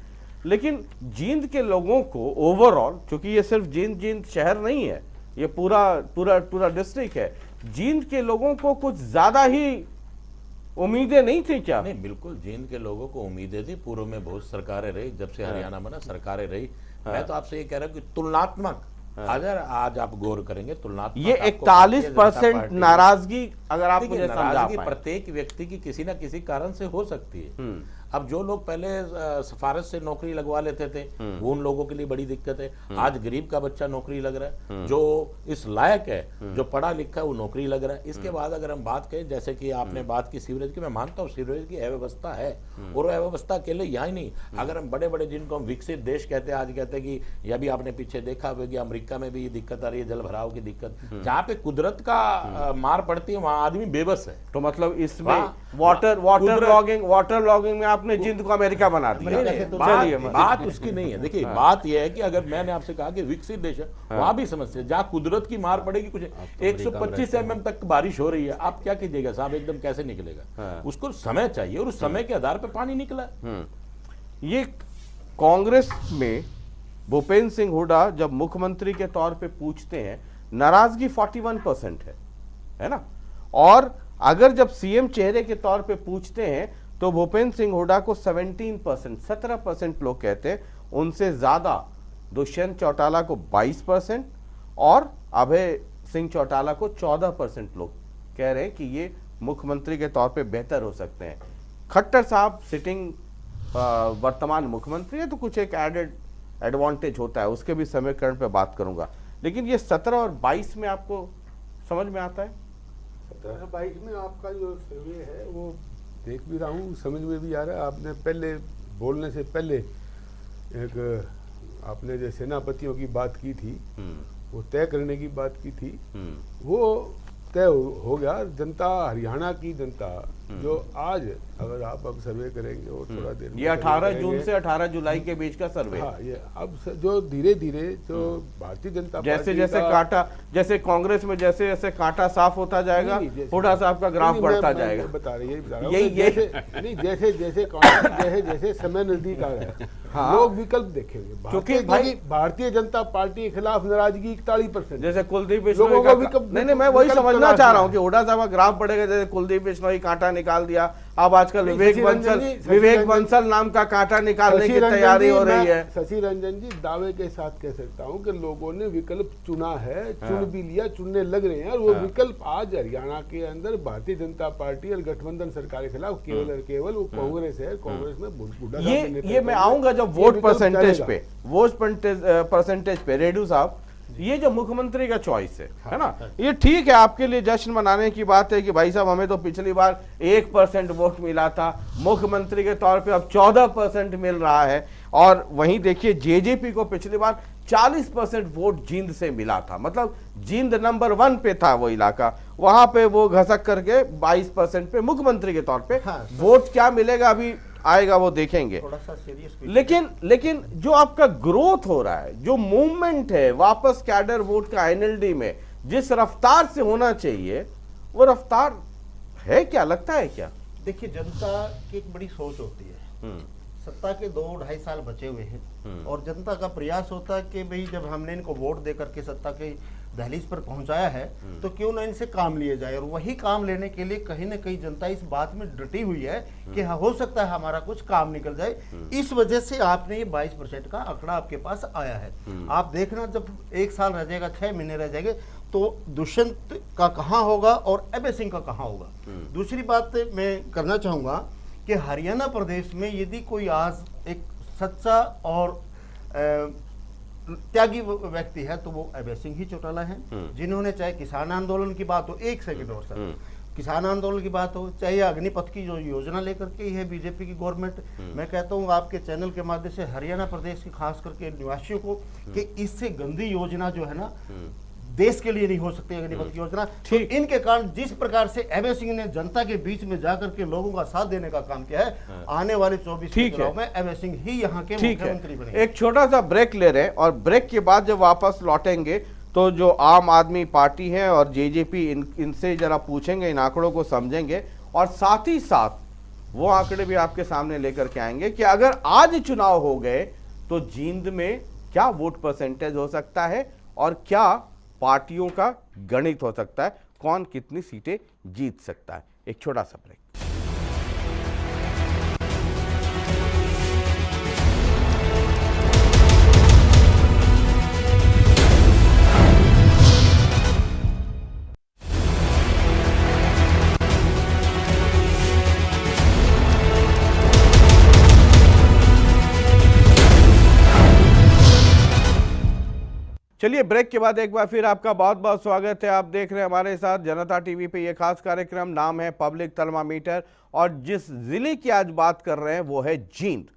लेकिन जींद के लोगों को ओवरऑल, क्योंकि ये सिर्फ जींद शहर नहीं है, ये पूरा डिस्ट्रिक्ट है, जींद के लोगों को कुछ ज्यादा ही उम्मीदें नहीं थी क्या? नहीं, बिल्कुल जींद के लोगों को उम्मीदें थी। पूर्व में बहुत सरकारें रही, जब से हरियाणा बना सरकारें रही। मैं तो आपसे ये कह रहा हूँ कि तुलनात्मक, अगर आज आप गौर करेंगे तुलनात्मक, ये 41% नाराजगी अगर आप मुझे समझा नाराजगी पाएं। प्रत्येक व्यक्ति की किसी ना किसी कारण से हो सकती है। अब जो लोग पहले सिफारिश से नौकरी लगवा लेते थे, वो उन लोगों के लिए बड़ी दिक्कत है। आज गरीब का बच्चा नौकरी लग रहा है, जो इस लायक है, जो पढ़ा लिखा है, वो नौकरी लग रहा है। इसके बाद अगर हम बात करें, जैसे कि आपने बात की सीवरेज की, मैं मानता हूँ सीवरेज की अव्यवस्था है, और वो अव्यवस्था अकेले यहाँ ही नहीं, अगर हम बड़े बड़े जिनको हम विकसित देश कहते हैं, आज कहते हैं कि, यह भी आपने पीछे देखा होगा कि अमेरिका में भी ये दिक्कत आ रही है, जल भराव की दिक्कत, जहाँ पे कुदरत का मार पड़ती है, वहाँ आदमी बेबस है। तो मतलब इसमें वाटर लॉगिंग में आपने जिंद को अमेरिका बना दिया। बात उसकी नहीं है। देखिए, बात यह है कि अगर मैंने आपसे कहा कि विकसित देश है, वहां भी समस्या, जहां कुदरत की मार पड़ेगी, कुछ 125 mm तक बारिश हो रही है, आप क्या कीजिएगा साहब, एकदम कैसे निकलेगा? उसको समय चाहिए, और उस समय के आधार पर पानी निकला। ये कांग्रेस में भूपेंद्र सिंह हुड्डा जब मुख्यमंत्री के तौर पे पूछते हैं, नाराजगी 41% है ना, और अगर जब CM चेहरे के तौर पे पूछते हैं तो भूपेंद्र सिंह हुड्डा को 17%, 17% लोग कहते हैं। उनसे ज्यादा दुष्यंत चौटाला को 22% और अभय सिंह चौटाला को 14% लोग कह रहे हैं कि ये मुख्यमंत्री के तौर पे बेहतर हो सकते हैं। खट्टर साहब सिटिंग वर्तमान मुख्यमंत्री है, तो कुछ एक एडेड एडवांटेज होता है, उसके भी समीकरण पे बात करूंगा। लेकिन ये 17 और 22 में आपको समझ में आता है? 17-22 में आपका जो सर्वे है वो देख भी रहा हूँ, समझ में भी आ रहा है। आपने पहले बोलने से पहले एक आपने जो सेनापतियों की बात की थी, वो तय करने की बात की थी, वो तय हो गया। जनता, हरियाणा की जनता जो आज, अगर आप अब सर्वे करेंगे और थोड़ा देर में, ये 18 जून से 18 जुलाई के बीच का सर्वे। हाँ, ये अब जो धीरे धीरे जो भारतीय जनता जैसे जैसे कांटा, जैसे कांग्रेस में जैसे जैसे कांटा साफ होता जाएगा, हुड्डा साहब का ग्राफ बढ़ता जाएगा। बता रही है जैसे जैसे कांग्रेस जैसे समय नजदीक आ रहा है, लोग विकल्प देखेंगे, क्योंकि भाई भारतीय जनता पार्टी के खिलाफ नाराजगी 41%। जैसे कुलदीप बिश्नोई का, नहीं, मैं वही समझना चाह रहा हूँ कि हुड्डा साहब का ग्राफ बढ़ेगा। जैसे कुलदीप बिश्नोई कांटा निकाल दिया, अब आजकल विवेक बंसल नाम का कांटा निकालने की तैयारी हो रही है। शशि रंजन जी, दावे के साथ कह सकता हूं कि लोगों ने विकल्प चुना है, चुन भी लिया, चुनने लग रहे हैं, और वो विकल्प आज हरियाणा के अंदर भारतीय जनता पार्टी और गठबंधन सरकार के खिलाफ केवल और केवल वो कांग्रेस है। कांग्रेस में ये मैं आऊंगा जब वोट परसेंटेज पे, रेडू साहब, ये जो मुख्यमंत्री का चॉइस है ना, ये ठीक है, आपके लिए जश्न मनाने की बात है कि भाई साहब हमें तो पिछली बार 1% वोट मिला था, मुख्यमंत्री के तौर पे अब 14% मिल रहा है। और वहीं देखिए जेजेपी को पिछली बार 40% वोट जींद से मिला था, मतलब जींद नंबर 1 पे था वो इलाका, वहां पे वो घसक करके 22% पे मुख्यमंत्री के तौर पे वोट क्या मिलेगा अभी आएगा वो देखेंगे। थोड़ा सा सीरियस लेकिन जो आपका ग्रोथ हो रहा है, जो मूवमेंट है वापस कैडर वोट का एनएलडी में जिस रफ्तार से होना चाहिए, वो रफ्तार है क्या, लगता है क्या? देखिए, जनता की एक बड़ी सोच होती है, सत्ता के 2-2.5 साल बचे हुए हैं और जनता का प्रयास होता है कि भाई जब हमने इनको वोट दे करके सत्ता के दहलीज पर पहुंचाया है तो क्यों ना इनसे काम लिए जाए। और वही काम लेने के लिए कहीं ना कहीं जनता इस बात में डटी हुई है कि हाँ, हो सकता है हमारा कुछ काम निकल जाए। इस वजह से आपने ये 22% का आंकड़ा आपके पास आया है। आप देखना, जब 1 साल रह जाएगा, 6 महीने रह जाएंगे, तो दुष्यंत का कहाँ होगा और अभय सिंह का कहाँ होगा। दूसरी बात मैं करना चाहूंगा कि हरियाणा प्रदेश में यदि कोई आज एक सच्चा और त्यागी व्यक्ति है तो वो अभय सिंह ही चौटाला है, जिन्होंने चाहे किसान आंदोलन की बात हो, 1 सेकंड और सर, किसान आंदोलन की बात हो, चाहे अग्निपथ की जो योजना लेकर के ही है बीजेपी की गवर्नमेंट, मैं कहता हूँ आपके चैनल के माध्यम से हरियाणा प्रदेश के खास करके निवासियों को कि इससे गंदी योजना जो है ना देश के लिए नहीं हो सकती अग्निपथ की योजना। तो इनके कारण जिस प्रकार से अभय सिंह ने जनता के बीच में जाकर के लोगों का साथ देने का काम किया है, आने वाले 24 चुनाव में अभय सिंह ही यहाँ के मुख्यमंत्री बने। एक छोटा सा ब्रेक ले रहे हैं और ब्रेक के बाद जब वापस लौटेंगे तो जो आम आदमी पार्टी है और जेजेपी इनसे जरा पूछेंगे, इन आंकड़ों को समझेंगे और साथ ही साथ वो आंकड़े भी आपके सामने लेकर के आएंगे कि अगर आज चुनाव हो गए तो जींद में क्या वोट परसेंटेज हो सकता है और क्या पार्टियों का गणित हो सकता है, कौन कितनी सीटें जीत सकता है। एक छोटा सा ब्रेक। चलिए, ब्रेक के बाद एक बार फिर आपका बहुत बहुत स्वागत है। आप देख रहे हैं हमारे साथ जनता टीवी पे ये खास कार्यक्रम, नाम है पब्लिक थर्मामीटर, और जिस जिले की आज बात कर रहे हैं वो है जींद।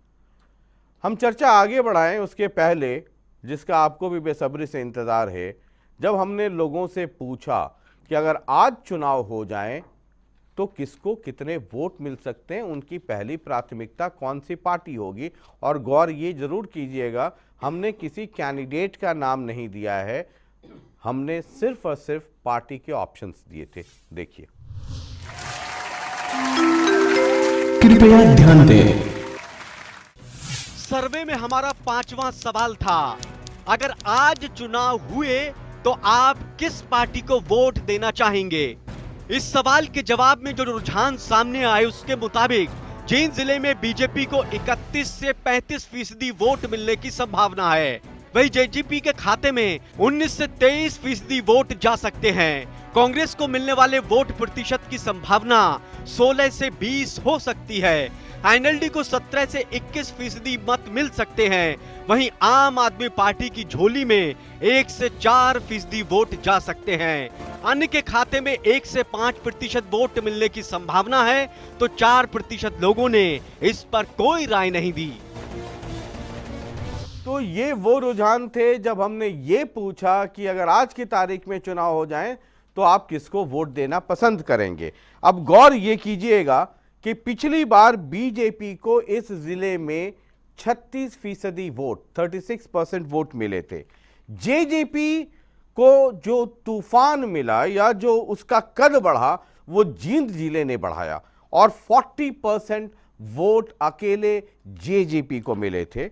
हम चर्चा आगे बढ़ाएं उसके पहले, जिसका आपको भी बेसब्री से इंतजार है, जब हमने लोगों से पूछा कि अगर आज चुनाव हो जाए तो किसको कितने वोट मिल सकते हैं, उनकी पहली प्राथमिकता कौन सी पार्टी होगी। और गौर ये जरूर कीजिएगा, हमने किसी कैंडिडेट का नाम नहीं दिया है, हमने सिर्फ और सिर्फ पार्टी के ऑप्शंस दिए थे। देखिए, कृपया ध्यान दें। सर्वे में हमारा 5वां सवाल था, अगर आज चुनाव हुए तो आप किस पार्टी को वोट देना चाहेंगे। इस सवाल के जवाब में जो रुझान सामने आए उसके मुताबिक जींद जिले में बीजेपी को 31 से 35% वोट मिलने की संभावना है। वही जेजेपी के खाते में 19 से 23% वोट जा सकते हैं। कांग्रेस को मिलने वाले वोट प्रतिशत की संभावना 16 से 20 हो सकती है। एनएलडी को 17 से 21% मत मिल सकते हैं। वहीं आम आदमी पार्टी की झोली में 1 से 4% वोट जा सकते हैं। अन्य के खाते में 1 से 5% वोट मिलने की संभावना है, तो 4% लोगों ने इस पर कोई राय नहीं दी। तो ये वो रुझान थे जब हमने ये पूछा कि अगर आज की तारीख में चुनाव हो जाए तो आप किसको वोट देना पसंद करेंगे। अब गौर ये कीजिएगा कि पिछली बार बीजेपी को इस जिले में 36% वोट, 36% वोट मिले थे। जेजेपी को जो तूफान मिला या जो उसका कद बढ़ा वो जींद जिले ने बढ़ाया और 40% वोट अकेले जेजेपी को मिले थे।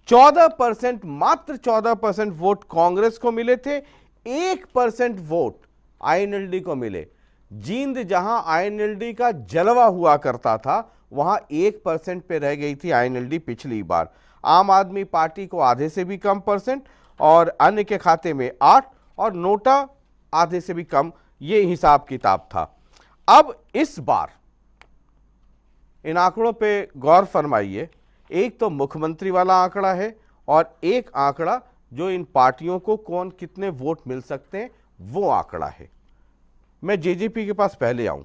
14%, मात्र 14% वोट कांग्रेस को मिले थे। 1% वोट आईएनएलडी को मिले। जींद जहां आईएनएलडी का जलवा हुआ करता था वहां 1% पे रह गई थी आईएनएलडी पिछली बार। आम आदमी पार्टी को आधे से भी कम परसेंट और अन्य के खाते में 8 और नोटा आधे से भी कम, ये हिसाब किताब था। अब इस बार इन आंकड़ों पे गौर फरमाइए। एक तो मुख्यमंत्री वाला आंकड़ा है और एक आंकड़ा जो इन पार्टियों को कौन कितने वोट मिल सकते हैं वो आंकड़ा है। मैं जेजेपी के पास पहले आऊं,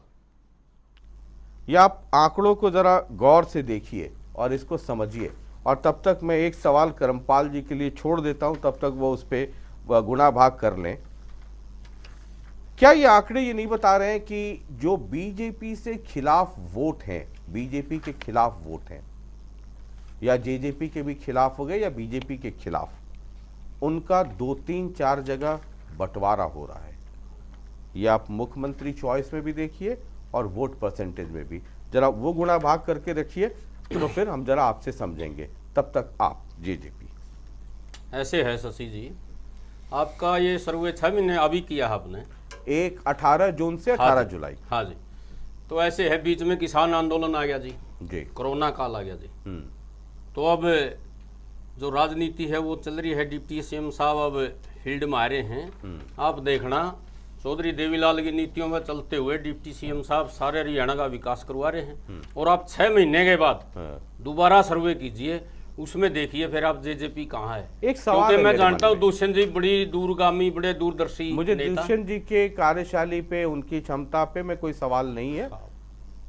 या आप आंकड़ों को जरा गौर से देखिए और इसको समझिए, और तब तक मैं एक सवाल करमपाल जी के लिए छोड़ देता हूं, तब तक वो उस पर गुणा भाग कर लें। क्या ये आंकड़े ये नहीं बता रहे हैं कि जो बीजेपी से खिलाफ वोट हैं, बीजेपी के खिलाफ वोट हैं, या जेजेपी के भी खिलाफ हो गए या बीजेपी के खिलाफ, उनका 2, 3, 4 जगह बंटवारा हो रहा है। ये आप मुख्यमंत्री चॉइस में भी देखिए और वोट परसेंटेज में भी, जरा वो गुणा भाग करके रखिए तो फिर हम जरा आपसे समझेंगे। तब तक आप जेजेपी। ऐसे है शशि जी, आपका ये सर्वे 6 महीने अभी किया है आपने, 18 जून से 18 जुलाई। हाँ जी। तो ऐसे है, बीच में किसान आंदोलन आ गया जी, कोरोना काल आ गया जी। तो अब जो राजनीति है वो चल रही है, डिप्टी सीएम साहब अब फील्ड में आ रहे हैं। आप देखना, चौधरी देवीलाल की नीतियों में चलते हुए डिप्टी सीएम साहब सारे हरियाणा का विकास करवा रहे हैं। और आप 6 महीने के बाद दोबारा सर्वे कीजिए, उसमें देखिए फिर आप जेजेपी कहाँ है। एक सवाल, क्योंकि मैं जानता हूँ दुष्यंत जी बड़ी दूरगामी, बड़े दूरदर्शी, मुझे दुष्यंत जी के कार्यशैली पे, उनकी क्षमता पे मैं कोई सवाल नहीं है।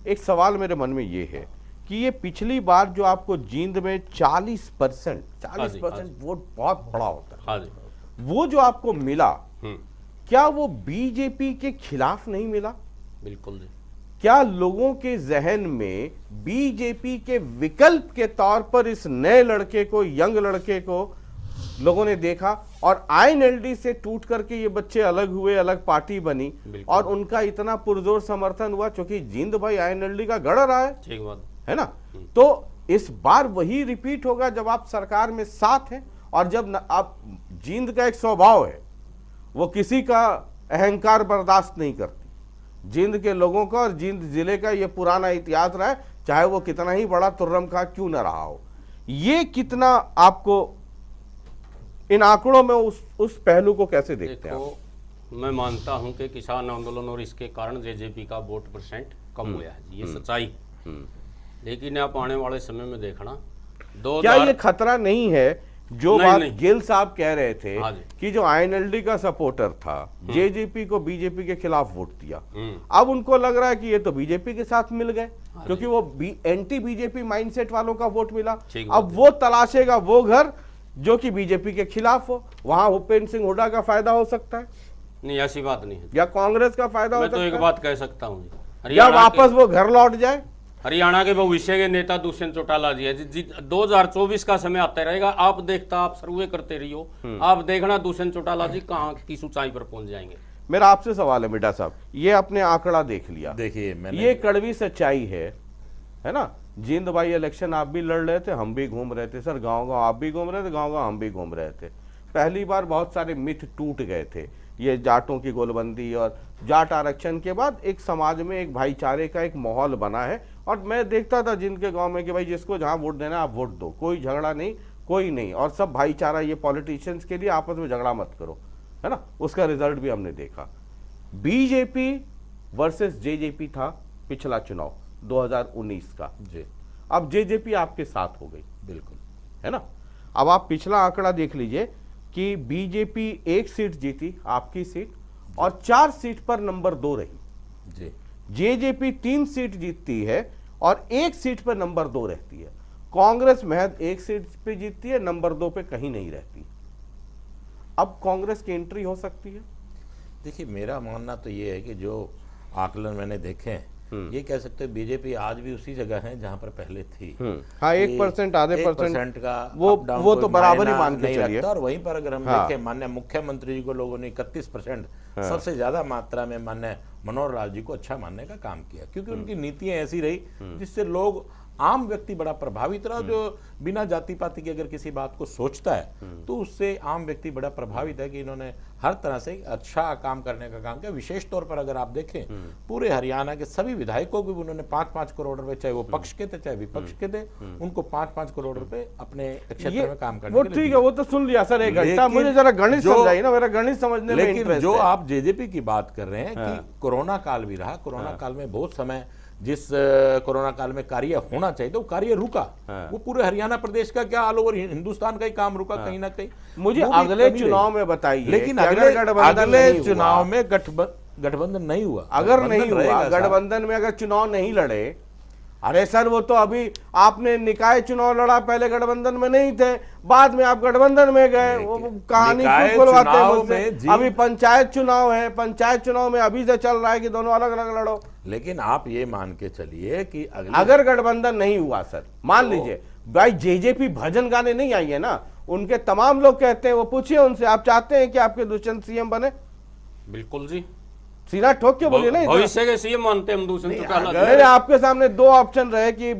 एक सवाल मेरे मन में ये है कि ये पिछली बार जो आपको जींद में 40% वोट बहुत बड़ा होता है, हाँ जी, वो जो आपको मिला, क्या वो बीजेपी के खिलाफ नहीं मिला? बिल्कुल जी। क्या लोगों के जहन में बीजेपी के विकल्प के तौर पर इस नए लड़के को, यंग लड़के को लोगों ने देखा, और आईएनएलडी से टूट करके ये बच्चे अलग हुए, अलग पार्टी बनी, और उनका इतना पुरजोर समर्थन हुआ, क्योंकि जींद भाई आईएनएलडी का गढ़ रहा है, ठीक बात है ना। तो इस बार वही रिपीट होगा जब आप सरकार में साथ हैं, और जब आप, जींद का एक स्वभाव है, वो किसी का अहंकार बर्दाश्त नहीं करती। जींद के लोगों का और जींद जिले का ये पुराना इतिहास रहा है, चाहे वो कितना ही बड़ा तुर्रम खा क्यों ना रहा हो। ये कितना आपको इन आंकड़ों में उस पहलू को कैसे देखते हैं आप? मैं मानता हूं कि किसान आंदोलन और इसके कारण जेजेपी का वोट परसेंट कम हुआ है, ये सच्चाई। लेकिन आप आने वाले समय में देखना, क्या ये खतरा नहीं है जो बात गिल साहब कह रहे थे कि जो आईएनएलडी का सपोर्टर था, जेजेपी को बीजेपी के खिलाफ वोट दिया, अब उनको लग रहा है कि ये तो बीजेपी के साथ मिल गए, क्योंकि वो एंटी बीजेपी माइंडसेट वालों का वोट मिला। अब वो तलाशेगा वो घर जो कि बीजेपी के खिलाफ हो, वहां भूपेंद्र सिंह हुड्डा का फायदा हो सकता है। नहीं, ऐसी बात नहीं है, या कांग्रेस का फायदा हो सकता है। मैं तो एक बात कह सकता हूँ, या वापस वो घर लौट जाए। हरियाणा के भविष्य के नेता दुष्यंत चौटाला जी है, 2024 का समय आता रहेगा, आप देखता, आप सर्वे करते रहियो, आप देखना दुष्यंत चौटाला जी कहाँ की ऊंचाई पर पहुंच जाएंगे। मेरा आपसे सवाल है मिटा साहब, ये अपने आंकड़ा देख लिया, देखिए ये कड़वी सच्चाई है ना। जींद भाई इलेक्शन आप भी लड़ रहे थे, हम भी घूम रहे थे सर, गांव गांव आप भी घूम रहे थे, गांव गांव हम भी घूम रहे थे। पहली बार बहुत सारे मिथ टूट गए थे, ये जाटों की गोलबंदी और जाट आरक्षण के बाद एक समाज में एक भाईचारे का एक माहौल बना है। और मैं देखता था जिनके गांव में कि भाई जिसको जहां वोट देना आप वोट दो, कोई झगड़ा नहीं, कोई नहीं, और सब भाईचारा, ये पॉलिटिशियंस के लिए आपस में झगड़ा मत करो, है ना। उसका रिजल्ट भी हमने देखा। बीजेपी वर्सेस जेजेपी था पिछला चुनाव 2019 का जी। अब जेजेपी आपके साथ हो गई, बिल्कुल, है ना। अब आप पिछला आंकड़ा देख लीजिए कि बीजेपी 1 सीट जीती, आपकी सीट, और 4 सीट पर नंबर 2 रही जी। जेजेपी 3 सीट जीतती है और 1 सीट पर नंबर 2 रहती है। कांग्रेस महज 1 सीट पे जीतती है, नंबर 2 पे कहीं नहीं रहती। अब कांग्रेस की एंट्री हो सकती है। देखिए, मेरा मानना तो ये है कि जो आकलन मैंने देखे हैं, ये कह सकते हैं बीजेपी आज भी उसी जगह है जहां पर पहले थी। हाँ, 1% आधे परसेंट का वो तो बराबर ही मान के चलिए। और वहीं पर अगर हम देखें, माननीय मुख्यमंत्री जी को लोगों ने 31% सबसे ज्यादा मात्रा में माननीय मनोहर लाल जी को अच्छा मानने का काम किया, क्योंकि उनकी नीतियां ऐसी रही जिससे लोग, आम व्यक्ति बड़ा प्रभावित रहा। जो बिना जाति पाति की अगर किसी बात को सोचता है तो उससे आम व्यक्ति बड़ा प्रभावित है कि इन्होंने हर तरह से अच्छा काम करने का काम किया। विशेष तौर पर अगर आप देखें, पूरे हरियाणा के सभी विधायकों को भी उन्होंने 5-5 करोड़ रुपए, चाहे वो पक्ष के थे चाहे विपक्ष के थे, उनको 5-5 करोड़ रुपए अपने क्षेत्र में काम करने वो ठीक है, वो तो सुन लिया सर, 1 घंटा। मुझे जरा गणित समझाइए ना, मेरा गणित समझने में इंटरेस्ट है। जो आप जेजेपी की बात कर रहे हैं कि कोरोना काल भी रहा, कोरोना काल में बहुत समय जिस कोरोना काल में कार्य होना चाहिए तो वो कार्य रुका। वो पूरे हरियाणा प्रदेश का क्या ऑल ओवर हिंदुस्तान का ही काम रुका कहीं ना कहीं। मुझे वो भी अगले कमी चुनाव रही। में बताइए, लेकिन कि अगर गठबंधन अगले नहीं हुआ, चुनाव में गठबंधन नहीं हुआ, अगर नहीं गठबंधन हुआ, रहेगा साहब। गठबंधन में अगर चुनाव नहीं लड़े, अरे सर वो तो अभी आपने निकाय चुनाव लड़ा, पहले गठबंधन में नहीं थे, बाद में आप गठबंधन में गए, वो कहानी निकाय क्यों खुलवाते हैं चुनाव मुझसे? में जी- अभी पंचायत चुनाव है, पंचायत चुनाव में अभी से चल रहा है कि दोनों अलग अलग लड़ो। लेकिन आप ये मान के चलिए कि अगर गठबंधन नहीं हुआ सर, मान लीजिए भाई जेजेपी भजन गाने नहीं आई है ना, उनके तमाम लोग कहते हैं, वो पूछिए उनसे, आप चाहते हैं कि आपके दुष्यंत सीएम बने? बिल्कुल जी, सीधा ठोक के बोलिए नहीं। भविष्य के सीएम मानते हैं हम दुष्यंत चौटाला जी। अगर आपके सामने दो ऑप्शन रहे कि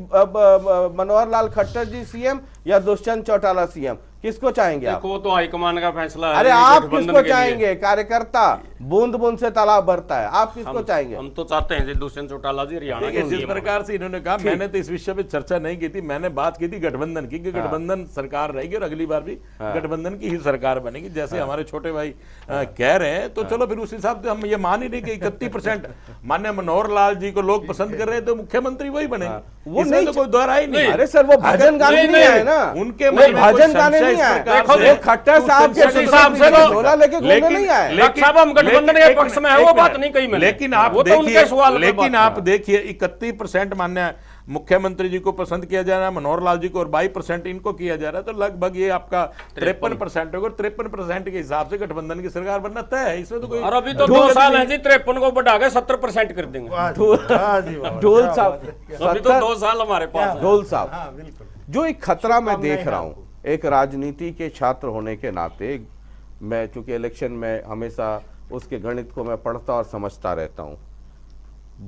मनोहर लाल खट्टर जी सीएम या दुष्यंत चौटाला सीएम, किसको चाहेंगे आप? देखो वो तो हाईकमान का फैसला है। अरे ये आप गठबंधन किसको के लिए। चाहेंगे? कार्यकर्ता बूंद बूंद से तालाब भरता है, आप किसको चाहेंगे? हम तो चाहते हैं जी दुष्यंत चौटाला जी हरियाणा के जिस सीएम। प्रकार से इन्होंने कहा, मैंने तो इस विषय पे चर्चा नहीं की थी, मैंने बात की थी गठबंधन की, कि गठबंधन सरकार रहेगी और अगली बार भी गठबंधन की ही सरकार बनेगी, जैसे हमारे छोटे भाई कह रहे हैं। तो चलो फिर उस हिसाब से हम ये मान ही नहीं कि 31% माननीय मनोहर लाल जी को लोग पसंद कर रहे हैं तो मुख्यमंत्री वही बनेंगे, वो इसमें नहीं तो कोई दोहरा ही नहीं। अरे सर वो भजन गाने नहीं आए ना, उनके नहीं, मन में कोई भजन गाने संशय नहीं इस आए। प्रकार देखो, से- वो खट्टर साहब के उस हिसाब से तो- झोला लेके घूमने नहीं आए। लेकिन साहब हम गठबंधन के पक्ष में है, वो बात नहीं कही मैंने। लेकिन आप वो तो उनके देखिए, सवाल पे लेकिन बात आप देखिए 31% मान्य मुख्यमंत्री जी को पसंद किया जा रहा है, मनोहर लाल जी को, और 22% इनको किया जा रहा है, तो लगभग ये आपका 53% होगा। 53% के हिसाब से गठबंधन की सरकार बनना तय है, इसमें तो कोई और अभी तो 2 साल है जी, 53 को बढ़ा के 70% कर देंगे। ढोल साहब, अभी तो 2 साल हमारे पास है। ढोल साहब, जो एक खतरा मैं देख रहा हूं, एक राजनीति के छात्र होने के नाते, मैं चूंकि इलेक्शन में हमेशा उसके गणित को मैं पढ़ता और समझता रहता हूं,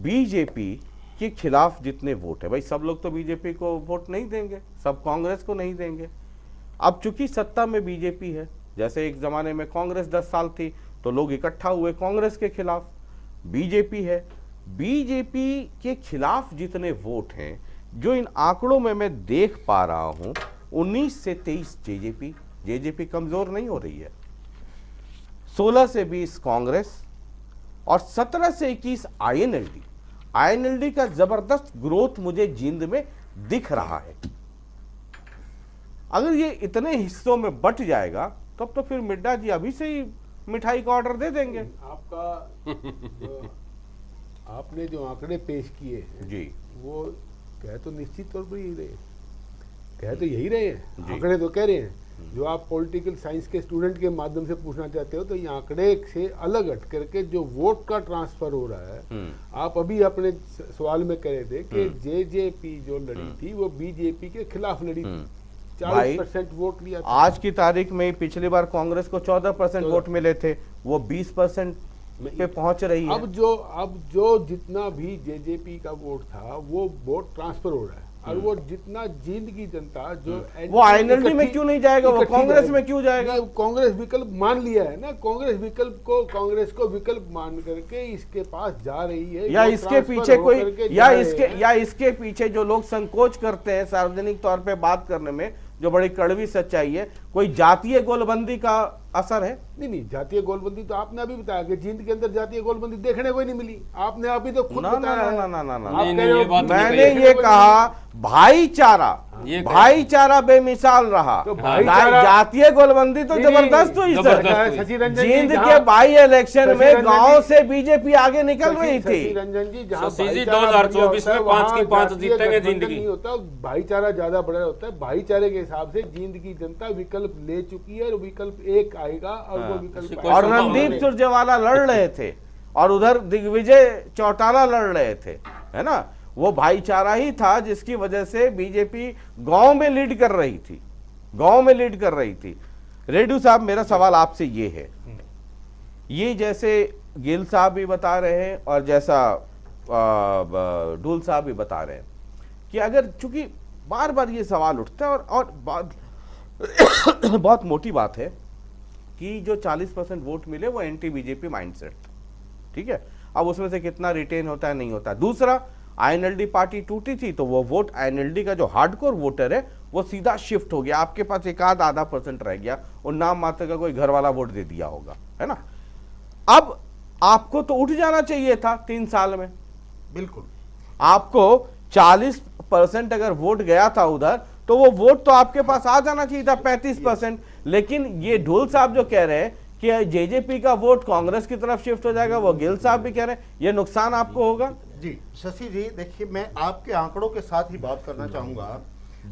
बीजेपी के खिलाफ जितने वोट है, भाई सब लोग तो बीजेपी को वोट नहीं देंगे, सब कांग्रेस को नहीं देंगे। अब चूंकि सत्ता में बीजेपी है, जैसे एक जमाने में कांग्रेस 10 साल थी तो लोग इकट्ठा हुए कांग्रेस के खिलाफ, बीजेपी है, बीजेपी के खिलाफ जितने वोट हैं, जो इन आंकड़ों में मैं देख पा रहा हूं, 19 से 23 जेजेपी कमजोर नहीं हो रही है, 16 से 20 कांग्रेस और 17 से 21 आईएनएलडी का जबरदस्त ग्रोथ मुझे जींद में दिख रहा है। अगर ये इतने हिस्सों में बट जाएगा तब तो फिर मिड्डा जी अभी से ही मिठाई का ऑर्डर दे देंगे। आपने जो आंकड़े पेश किए हैं जी, वो कह तो निश्चित तौर पर यही रहे, कह तो यही रहे हैं, आंकड़े तो कह रहे हैं। जो आप पॉलिटिकल साइंस के स्टूडेंट के माध्यम से पूछना चाहते हो, तो ये आंकड़े से अलग हट करके जो वोट का ट्रांसफर हो रहा है, आप अभी अपने सवाल में कह रहे थे कि जेजेपी जो लड़ी थी वो बीजेपी के खिलाफ लड़ी थी, 40% वोट लिया था। आज की तारीख में पिछली बार कांग्रेस को 14% वोट मिले थे, वो 20% पे पहुंच रही है। अब जो जितना भी जेजेपी का वोट था वो वोट ट्रांसफर हो रहा है, और वो जितना जींद की जनता जो वो आईएनएलडी में क्यों नहीं जाएगा, वो कांग्रेस में क्यों जाएगा? कांग्रेस विकल्प मान लिया है ना, कांग्रेस को विकल्प मान करके इसके पास जा रही है, या इसके पीछे कोई या इसके पीछे जो लोग संकोच करते हैं सार्वजनिक तौर पे बात करने में, जो बड़ी कड़वी सच्चाई है, कोई जातीय गोलबंदी का असर है? नहीं, जातीय गोलबंदी तो आपने अभी बताया कि जींद के अंदर जातीय गोलबंदी देखने को ही नहीं मिली, आपने अभी तो खुद बताया। मैंने ये कहा भाईचारा बेमिसाल रहा, तो भाईचारा जातीय गोलबंदी तो जबरदस्त हुई सर। शशि रंजन जी, जींद के बाई इलेक्शन में गांव से बीजेपी आगे निकल रही थी। शशि रंजन जी, जहाँ शशि जी 2024 में 5 की 5 जीतेंगे जींद की। नहीं होता, भाईचारा ज्यादा बड़ा होता है। भाईचारे के हिसाब से जींद की जनता विकल्प ले चुकी है, और विकल्प एक आएगा, और वो विकल्प और रणदीप सुरजेवाला लड़ रहे थे और उधर दिग्विजय चौटाला लड़ रहे थे, है ना। वो भाईचारा ही था जिसकी वजह से बीजेपी गांव में लीड कर रही थी, रेड्डू साहब, मेरा सवाल आपसे ये है, ये जैसे गिल साहब भी बता रहे हैं और जैसा ढूल साहब भी बता रहे हैं कि अगर, चूंकि बार बार ये सवाल उठता है और बहुत मोटी बात है कि जो 40% वोट मिले वो एंटी बीजेपी माइंडसेट, ठीक है। अब उसमें से कितना रिटेन होता है, नहीं होता। दूसरा, आईएनएलडी पार्टी टूटी थी तो वो वोट, आईएनएलडी का जो हार्डकोर वोटर है वो सीधा शिफ्ट हो गया, आपके पास एक आधा % रह गया और नाम मात्र का कोई घर वाला वोट दे दिया होगा, है ना। अब आपको तो उठ जाना चाहिए था 3 साल में। बिल्कुल। आपको 40% अगर वोट गया था उधर, तो वो वोट तो आपके पास आ जाना चाहिए था 35%। लेकिन ये ढोल साहब जो कह रहे हैं कि जेजेपी का वोट कांग्रेस की तरफ शिफ्ट हो जाएगा, वो गिल साहब भी कह रहे हैं, ये नुकसान आपको होगा। जी शशि जी, देखिए मैं आपके आंकड़ों के साथ ही बात करना चाहूंगा।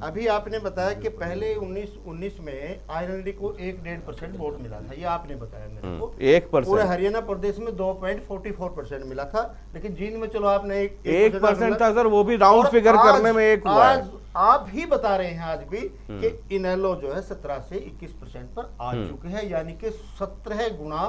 अभी आपने बताया कि पहले 19 में आईएनएलडी को 1.5% वोट मिला था, ये आपने बताया मेरे को। 1%। पूरे हरियाणा प्रदेश में 2.44% मिला था, लेकिन जींद में चलो आपने 1% था सर, वो भी राउंड फिगर करने में एक हुआ है। आप ही बता रहे हैं आज भी कि इनेलो जो है 17 से 21% पर आ चुके हैं, यानी कि 17 गुना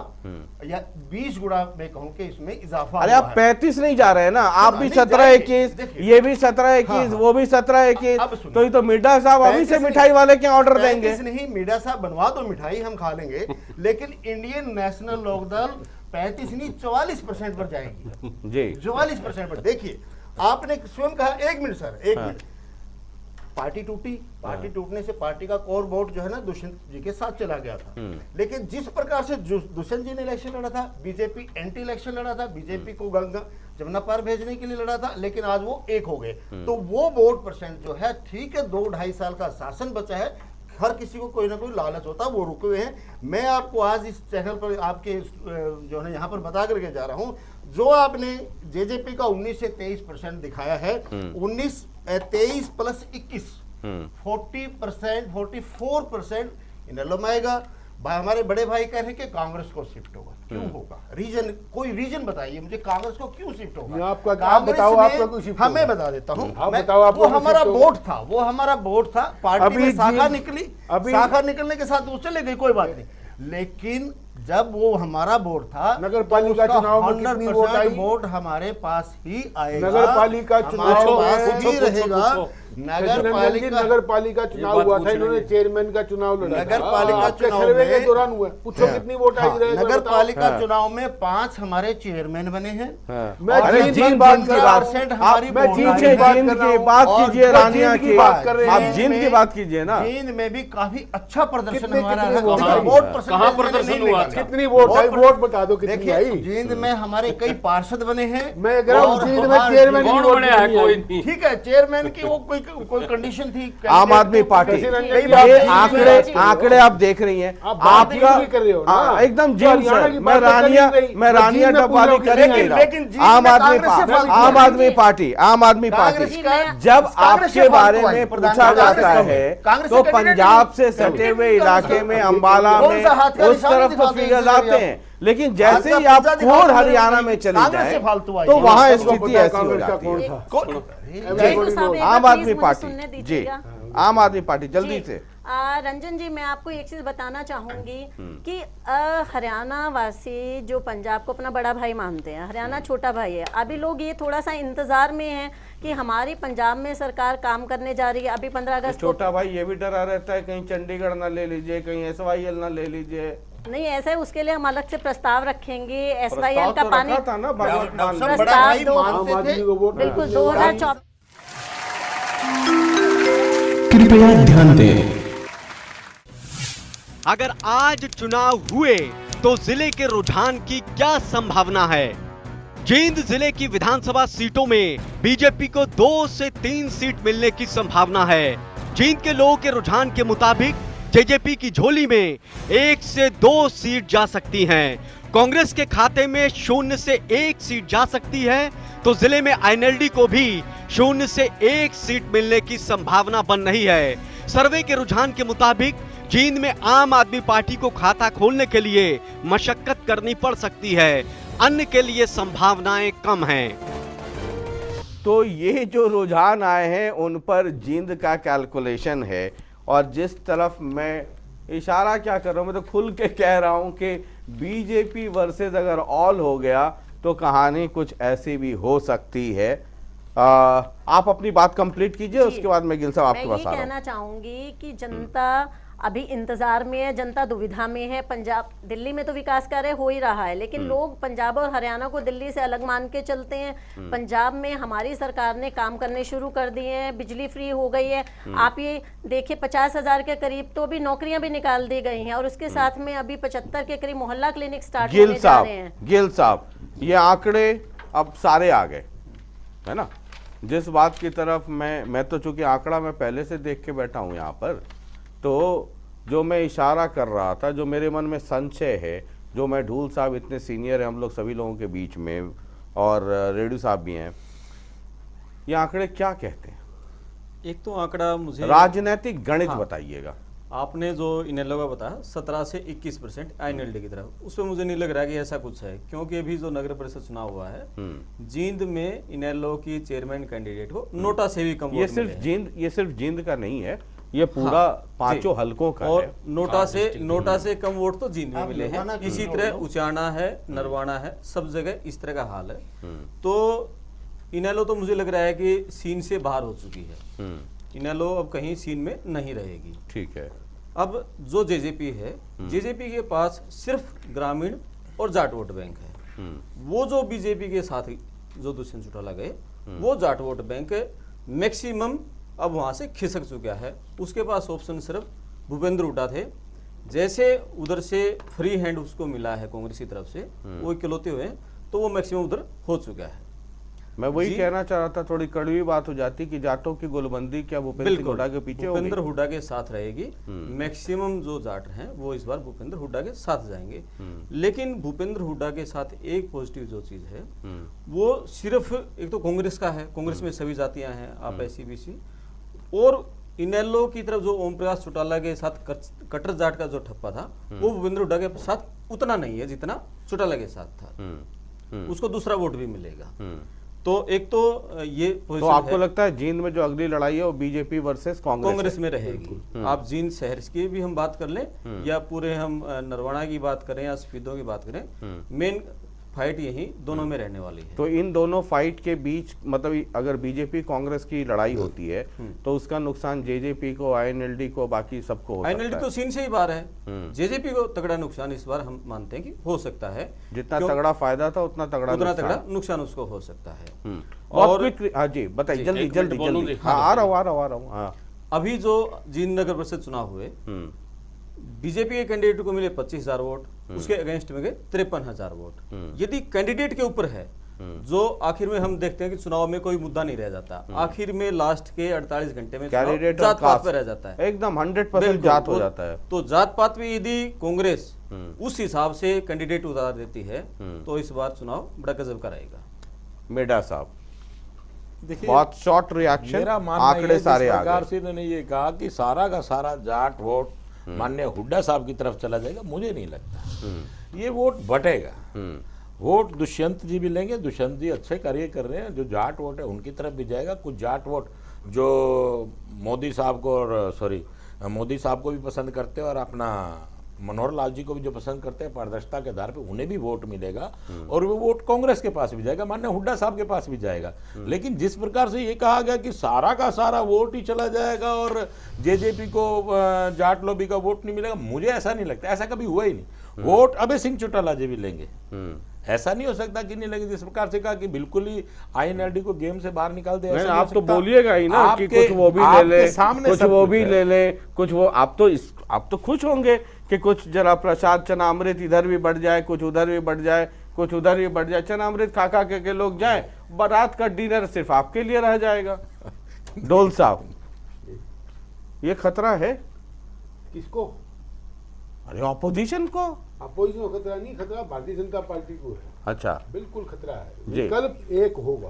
या 20 गुना मैं कहूं कि इसमें इजाफा। अरे आप 35 नहीं जा रहे हैं ना, आप भी 17-21, ये भी 17-21, वो भी 17-21, तो ये तो मीडा साहब अभी से मिठाई वाले के ऑर्डर देंगे। नहीं, मीडा साहब बनवा दो मिठाई, हम खा लेंगे, लेकिन इंडियन नेशनल लोकदल 35 नहीं 44% पर जाएगी जी, 44% पर। देखिए आपने स्वयं कहा, 1 मिनट सर, 1 मिनट, पार्टी टूटी, पार्टी टूटने से पार्टी का कोर वोट जो है ना दुष्यंत जी के साथ चला गया था। लेकिन जिस प्रकार से दुष्यंत जी ने इलेक्शन लड़ा था, बीजेपी एंटी इलेक्शन लड़ा था, बीजेपी को गंगा जमुना पार भेजने के लिए लड़ा था, लेकिन आज वो एक हो गए। तो वो वोट परसेंट जो है, ठीक है 2-2.5 साल का शासन बचा है, हर किसी को कोई ना कोई लालच होता है, वो रुके हुए हैं। मैं आपको आज इस चैनल पर आपके जो है यहाँ पर बता करके जा रहा हूँ, जो आपने जेजेपी का 19 से 23% दिखाया है, 23 प्लस 21 40%, 44% इनेलो में आएगा। हमारे बड़े भाई कह रहे हैं कि कांग्रेस को शिफ्ट होगा, क्यों होगा? रीजन, कोई रीजन बताइए मुझे, कांग्रेस को क्यों शिफ्ट होगा? आपका कांग्रेस बताओ, आपका क्यों शिफ्ट होगा? मैं बता देता हूँ, वो हमारा वोट था, वो हमारा वोट था, पार्टी में शाखा निकली, शाखा निकलने के साथ वो चले गई, कोई बात नहीं। लेकिन जब वो हमारा वोट था, नगर पालिका चुनाव में कितनी वोट आई? वोट हमारे पास ही आएगा, नगर पालिका चुनाव नगर पालिका चुनाव हुआ था, इन्होंने चेयरमैन का चुनाव लड़ा, नगर पालिका सर्वे के दौरान हुआ, पूछो कितनी वोट आई? नगर पालिका चुनाव में 5 हमारे चेयरमैन बने हैं। मैं जींद बात की बात कीजिए, रानिया की बात कर रहे हैं, आप जींद की बात कीजिए ना। जींद में भी काफी अच्छा प्रदर्शन हमारा रहा, वोट कहाँ प्रदर्शन हुआ? कितनी वोट आई? वोट बता दो कितनी आई? जींद में हमारे कई पार्षद बने हैं। मैं कह रहा हूं जींद में चेयरमैन की वोट कोई नहीं। ठीक है, चेयरमैन की वो कोई कंडीशन थी। आम आदमी पार्टी, ये आंकड़े आप देख रही हैं, आपका एकदम जींद सर, मैं रानिया टपाली करेंगे। आम आदमी पार्टी जब आपके बारे में पूछा जाता है तो पंजाब से सटे हुए इलाके में, अंबाला में, उस तरफ तो फिगर आते हैं, लेकिन जैसे ही आप कोर हरियाणा में चले जाएं तो वहां स्थिति ऐसी हो जाती है। आम आदमी पार्टी जी, आम आदमी पार्टी जल्दी से। रंजन जी, मैं आपको एक चीज बताना चाहूंगी कि हरियाणा वासी जो पंजाब को अपना बड़ा भाई मानते हैं, हरियाणा छोटा भाई है, अभी लोग ये थोड़ा सा इंतजार में हैं कि हमारी पंजाब में सरकार काम करने जा रही है। अभी 15 अगस्त छोटा भाई ये भी डरा रहता है कहीं चंडीगढ़ ना ले लीजिए, कहीं SYL ना ले लीजिए। नहीं, ऐसा है, उसके लिए हम अलग से प्रस्ताव रखेंगे। SYL का पानी था ना, बिल्कुल 2024। कृपया ध्यान दें, अगर आज चुनाव हुए तो जिले के रुझान की क्या संभावना है? जींद जिले की विधानसभा सीटों में बीजेपी को 2 से 3 सीट मिलने की संभावना है। जींद के लोगों के रुझान के मुताबिक जेजेपी की झोली में 1 से 2 सीट जा सकती हैं। कांग्रेस के खाते में 0 से 1 सीट जा सकती है, तो जिले में आईएनएलडी को भी 0 से 1 सीट मिलने की संभावना बन रही है। सर्वे के रुझान के मुताबिक जींद में आम आदमी पार्टी को खाता खोलने के लिए मशक्कत करनी पड़ सकती है, अन्य के लिए संभावनाएं कम हैं। तो ये जो रुझान आए हैं उन पर जींद का कैलकुलेशन है, और जिस तरफ मैं इशारा क्या कर रहा हूं, मैं तो खुल के कह रहा हूं कि बीजेपी वर्सेस अगर ऑल हो गया तो कहानी कुछ ऐसी भी हो सकती है। आप अपनी बात कंप्लीट कीजिए, उसके बाद मैं गिल साहब आपके पास आ रहा हूं। मैं कहना चाहूंगी कि जनता अभी इंतजार में है, जनता दुविधा में है। पंजाब, दिल्ली में तो विकास कार्य हो ही रहा है, लेकिन लोग पंजाब और हरियाणा को दिल्ली से अलग मान के चलते हैं। पंजाब में हमारी सरकार ने काम करने शुरू कर दिए हैं, बिजली फ्री हो गई है। आप ये देखिए 50,000 के करीब तो अभी नौकरियां भी निकाल दी गई हैं, और उसके साथ में अभी 75 के करीब मोहल्ला क्लिनिक स्टार्ट होने जा रहे हैं। गिल साहब, ये आंकड़े अब सारे आ गए है ना, जिस बात की तरफ मैं तो चूंकि आंकड़ा मैं पहले से देख के बैठा हूं यहाँ पर, तो जो मैं इशारा कर रहा था, जो मेरे मन में संशय है, जो मैं ढूल साहब इतने सीनियर हैं हम लोग सभी लोगों के बीच में, और रेड्डी साहब भी हैं, ये आंकड़े क्या कहते हैं? एक तो आंकड़ा मुझे राजनीतिक गणित हाँ। बताइएगा। आपने जो इनेलो का बताया 17 से 21% आईएनएलडी की तरफ, उसमें मुझे नहीं लग रहा कि ऐसा कुछ है, क्योंकि अभी जो नगर परिषद चुनाव हुआ है जींद में इनेलो की चेयरमैन कैंडिडेट को नोटा से भी कम ये वोट सिर्फ मिले हैं। जींद, ये सिर्फ जींद का नहीं है, ये पूरा हाँ, पांचों जी। हलकों का और है। नोटा से कम वोट तो जींद में आप मिले हैं। नरवाना की इसी बोल तरह रहे हो। उचाना है, नरवाना है, सब जगह इस तरह का हाल है। तो इनेलो तो मुझे लग रहा है कि सीन से बाहर हो चुकी है। इनेलो अब कहीं सीन में नहीं रहेगी। ठीक है। अब जो जेजेपी है, जेजेपी के पास सिर्फ ग्रामीण और जाट वोट बैंक है। वो जो बीजेपी के साथ जो दुष्यंत चौटाला गए, वो जाट वोट बैंक मैक्सिमम अब वहां से खिसक चुका है। उसके पास ऑप्शन सिर्फ भूपेंद्र हुड्डा थे। जैसे उधर से फ्री हैंड उसको मिला है कांग्रेस की तरफ से, वो इकलौते हुए, तो वो मैक्सिमम उधर हो चुका है। मैं वही जी। कहना चाह रहा था, थोड़ी कड़वी बात हो जाती कि जाटों की गोलबंदी क्या भूपेंद्र सिंह हुड्डा के पीछे होगी? भूपेंद्र हुड्डा के साथ रहेगी। मैक्सिमम जो जाट हैं वो इस बार भूपेंद्र हुड्डा के साथ जाएंगे। लेकिन भूपेंद्र हुड्डा के साथ एक पॉजिटिव जो चीज है वो सिर्फ एक तो कांग्रेस का है, कांग्रेस में सभी जातियां हैं, आप एससीबीसी, और इनेलो की तरफ जो ओम प्रकाश चौटाला के साथ कट्टर जाट का जो ठप्पा था वो भूपेंद्र हुड्डा के साथ उतना नहीं है जितना चौटाला के साथ था। उसको दूसरा वोट भी मिलेगा। तो एक तो ये तो पोजीशन आपको है, लगता है जींद में जो अगली लड़ाई है वो बीजेपी वर्सेस कांग्रेस में रहेगी। आप जींद शहर की भी हम बात कर लें या पूरे हम नरवाना की बात करें या सफीदों की बात करें, मेन फाइट यही दोनों में रहने वाली है। तो इन दोनों फाइट के बीच मतलब अगर बीजेपी कांग्रेस की लड़ाई होती है तो उसका नुकसान जेजेपी को, आईएनएलडी को, बाकी सबको हो सकता आईएनएलडी है। तो सीन से ही बाहर है। जेजेपी को तगड़ा नुकसान इस बार हम मानते हैं कि हो सकता है। जितना क्यों- तगड़ा फायदा था उतना तगड़ा नुकसान उसको हो सकता है। और और हाँ जी बताइए, जल्दी एक जल्दी मिनट बोलूं जल्दी। जी। हाँ आ रहा हूँ। हाँ अभी जो जींद नगर परिषद चुनाव हुए, बीजेपी के कैंडिडेट को मिले 25,000 वोट, उसके अगेंस्ट में गए 53,000 वोट। यदि कैंडिडेट के ऊपर है, जो आखिर में हम देखते हैं कि चुनाव में कोई मुद्दा नहीं रह जाता, आखिर में लास्ट के 48 घंटे में चुनाव कैंडिडेट जात पात पे रह जाता है, एकदम 100% बिल्कुल। जात हो और जाता है। तो जात पात में यदि कांग्रेस उस हिसाब से कैंडिडेट उतार देती है तो इस बार चुनाव बड़ा गजब का रहेगा। मेडा साहब देखिए, बहुत शॉर्ट रिएक्शन, मेरा मानना ये आंकड़े है, सारे जिस आ प्रकार गए। से इन्होंने ये कहा कि सारा का सारा जाट वोट माननीय हुड्डा साहब की तरफ चला जाएगा, मुझे नहीं लगता। ये वोट बटेगा। वोट दुष्यंत जी भी लेंगे, दुष्यंत जी अच्छे कार्य कर रहे हैं, जो जाट वोट है उनकी तरफ भी जाएगा। कुछ जाट वोट जो मोदी साहब को और मोदी साहब को भी पसंद करते हैं और अपना मनोहर लाल जी को भी जो पसंद करते हैं पारदर्शिता के आधार पे, उन्हें भी वोट मिलेगा और वो वोट कांग्रेस के पास भी जाएगा, माननीय हुड्डा साहब के पास भी जाएगा। लेकिन जिस प्रकार से ये कहा गया कि सारा का सारा वोट ही चला जाएगा और जेजेपी को जाट लॉबी का वोट नहीं मिलेगा, मुझे ऐसा नहीं लगता। ऐसा कभी हुआ ही नहीं। वोट अभय सिंह चौटाला जी भी लेंगे, ऐसा नहीं हो सकता कि नहीं लगे। जिस प्रकार से कहा कि बिल्कुल ही आईएनएलडी को गेम से बाहर निकाल दे, नहीं, आप तो बोलिएगा ही ना कि कुछ वो भी ले ले, कुछ वो भी ले ले, कुछ वो। आप तो खुश होंगे कि कुछ जरा प्रसाद चना अमृत इधर भी बढ़ जाए, कुछ उधर भी बढ़ जाए, कुछ उधर भी बढ़ जाए, चना अमृत खा खा के लोग जाए, बारात का डिनर सिर्फ आपके लिए रह जाएगा। डोल साहब, ये खतरा है किसको? अरे ऑपोजिशन को। अपोजिशन को खतरा नहीं, खतरा भारतीय जनता पार्टी को है। अच्छा, बिल्कुल खतरा है। जी। विकल्प एक होगा।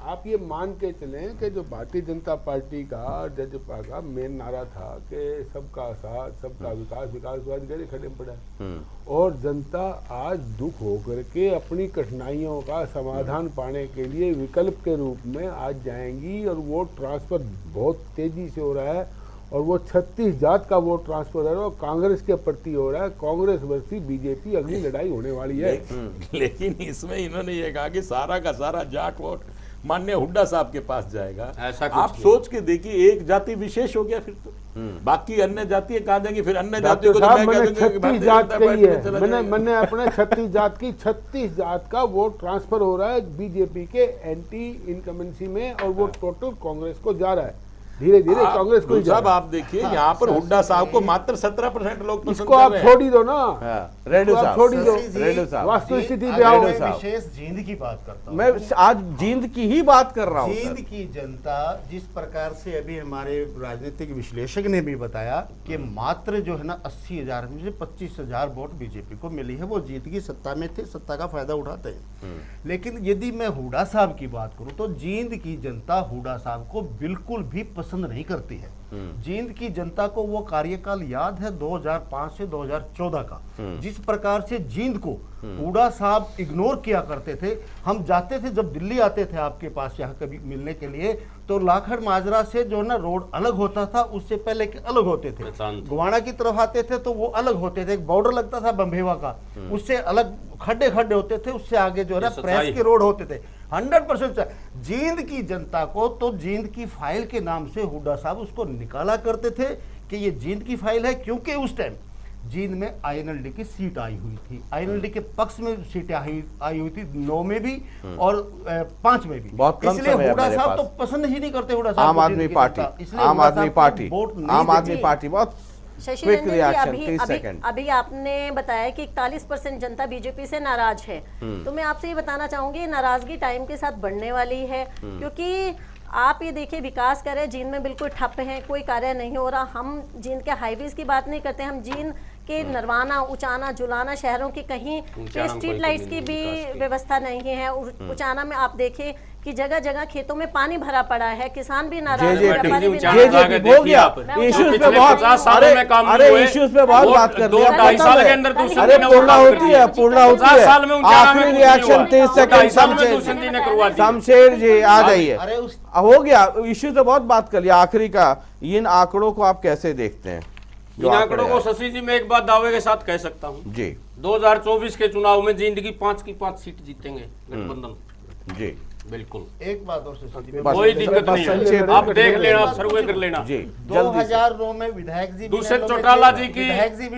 आप ये मान के चलें कि जो भारतीय जनता पार्टी का जजपा का मेन नारा था कि सबका साथ, सबका विकास, विकासवाद गले खड़े पड़ा है, और जनता आज दुख होकर के अपनी कठिनाइयों का समाधान पाने के लिए विकल्प के रूप में आज जाएंगी। और वोट ट्रांसफर बहुत तेजी से हो रहा है और वो 36 जात का वोट ट्रांसफर है और कांग्रेस के प्रति हो रहा है। कांग्रेस वर्सेस बीजेपी अगली लड़ाई होने वाली है। लेकिन इसमें इन्होंने ये कहा कि सारा का सारा जाट वोट माननीय हुड्डा साहब के पास जाएगा। ऐसा कुछ आप नहीं। सोच के देखिए, एक जाति विशेष हो गया फिर तो बाकी अन्य जातियां कहाँ जाएंगी? फिर अन्य जातियों को तो साहब मैं कह मैंने दूंगा कि 36 भारतीय जात जनता कही पार्टी में है, चला मैंने जाएगा। मैंने अपने 36 जात का वोट ट्रांसफर हो रहा है बीजेपी के एंटी इनकमेंसी में और वो टोटल कांग्रेस को जा रहा है। धीरे धीरे कांग्रेस को ही साहब जाएगा। आप देखिए यहाँ पर हुड्डा साहब को मात्र 17% लोग पसंद इसको कर आप रहे हैं। छोड़ ही दो ना, रेडू तो आप साहब, छोड़ ही दो। शशि जी, रेडू साहब, वास्तु स्थिति जी, पे आओ। मैं साहब। विशेष जींद की बात करता हूँ। मैं आज जींद की ही बात कर रहा हूँ जींद सर। की जनता जिस प्रकार से अभी हमारे राजनीतिक विश्लेषक ने भी बताया कि मात्र जो है ना 80,000 में से 25,000 वोट बीजेपी को मिली है, वो जीत की सत्ता में थे, सत्ता का फायदा उठाते हैं। लेकिन यदि मैं हुड्डा साहब की बात करूं तो जींद की जनता हुड्डा साहब को बिल्कुल भी पसंद नहीं करती है। जींद की जनता को वो कार्यकाल याद है 2005 से 2014 का, जिस प्रकार से जींद को हुड्डा साहब इग्नोर किया करते थे। हम जाते थे, जब दिल्ली आते थे आपके पास यहाँ कभी मिलने के लिए, तो लाखड़ माजरा से जो ना रोड अलग होता था, उससे पहले के अलग होते थे। गुवाना की तरफ आते थे तो वो अलग होते थे, एक बॉर्डर लगता था बम्बेवा का, उससे अलग खड्डे खड्डे होते थे, उससे आगे जो है ना प्रेस के रोड होते थे। 100% जींद की जनता को तो जींद की फाइल के नाम से हुड्डा साहब उसको निकाला करते थे कि ये जींद की फाइल है, क्योंकि उस टाइम जींद में आईएनएलडी की सीट आई हुई थी, आईएनएलडी के पक्ष में सीटें आई हुई थी, 9 में भी और 5 में भी। बहुत कम इसलिए समय है हुड्डा मेरे साहब तो पास। पसंद ही नहीं करते हुड्डा साहब आम को आदमी जींद की पार्टी, जनता। इसलिए आम हुड्डा आदमी साहब को पार्टी, वोट नहीं आम आदमी देती। पार्टी बहुत शशि क्विक रंजन जी, रिएक्शन, अभी 30 अभी सेकंड। अभी आपने बताया कि 41% जनता बीजेपी से नाराज है, तो मैं आपसे ये बताना चाहूंगी नाराजगी टाइम के साथ बढ़ने वाली है, क्योंकि आप ये देखिए विकास कर रहे हैं, जींद में बिल्कुल ठप है, कोई कार्य नहीं हो रहा। हम जींद के हाईवेज की बात नहीं करते, हम जींद के नरवाना, उचाना, जुलाना शहरों की कहीं पे स्ट्रीट लाइट्स की भी व्यवस्था नहीं है। उचाना में आप देखिए कि जगह जगह खेतों में पानी भरा पड़ा है, किसान भी नाराज है, व्यापारी भी नाराज है। हो गया इश्यूज पे बहुत, अरे इश्यूज पे बहुत बात कर लिया। 2-2.5 साल के अंदर अरे पूर्ण होती है, पूर्ण होती है। आखिरी रिएक्शन 30 सेकंड। शमशेर जी आ जाइए, अरे उस हो गया इश्यू तो बहुत बात कर लिया। आखिरी का, इन आंकड़ों को आप कैसे देखते हैं? इन आंकड़ों को शशि जी मैं एक बात दावे के साथ कह सकता हूँ जी, 2024 के चुनाव में जींद की 5 की 5 सीट जीतेंगे गठबंधन। जी बिल्कुल, एक बात और शशि जी, बस, कोई दिक्कत नहीं संक्षेप है, में आप देख लेना, आप सर्वे कर लेना। जी, जल्दी से। 2009 में विधायक जी दुष्यंत चौटाला जी की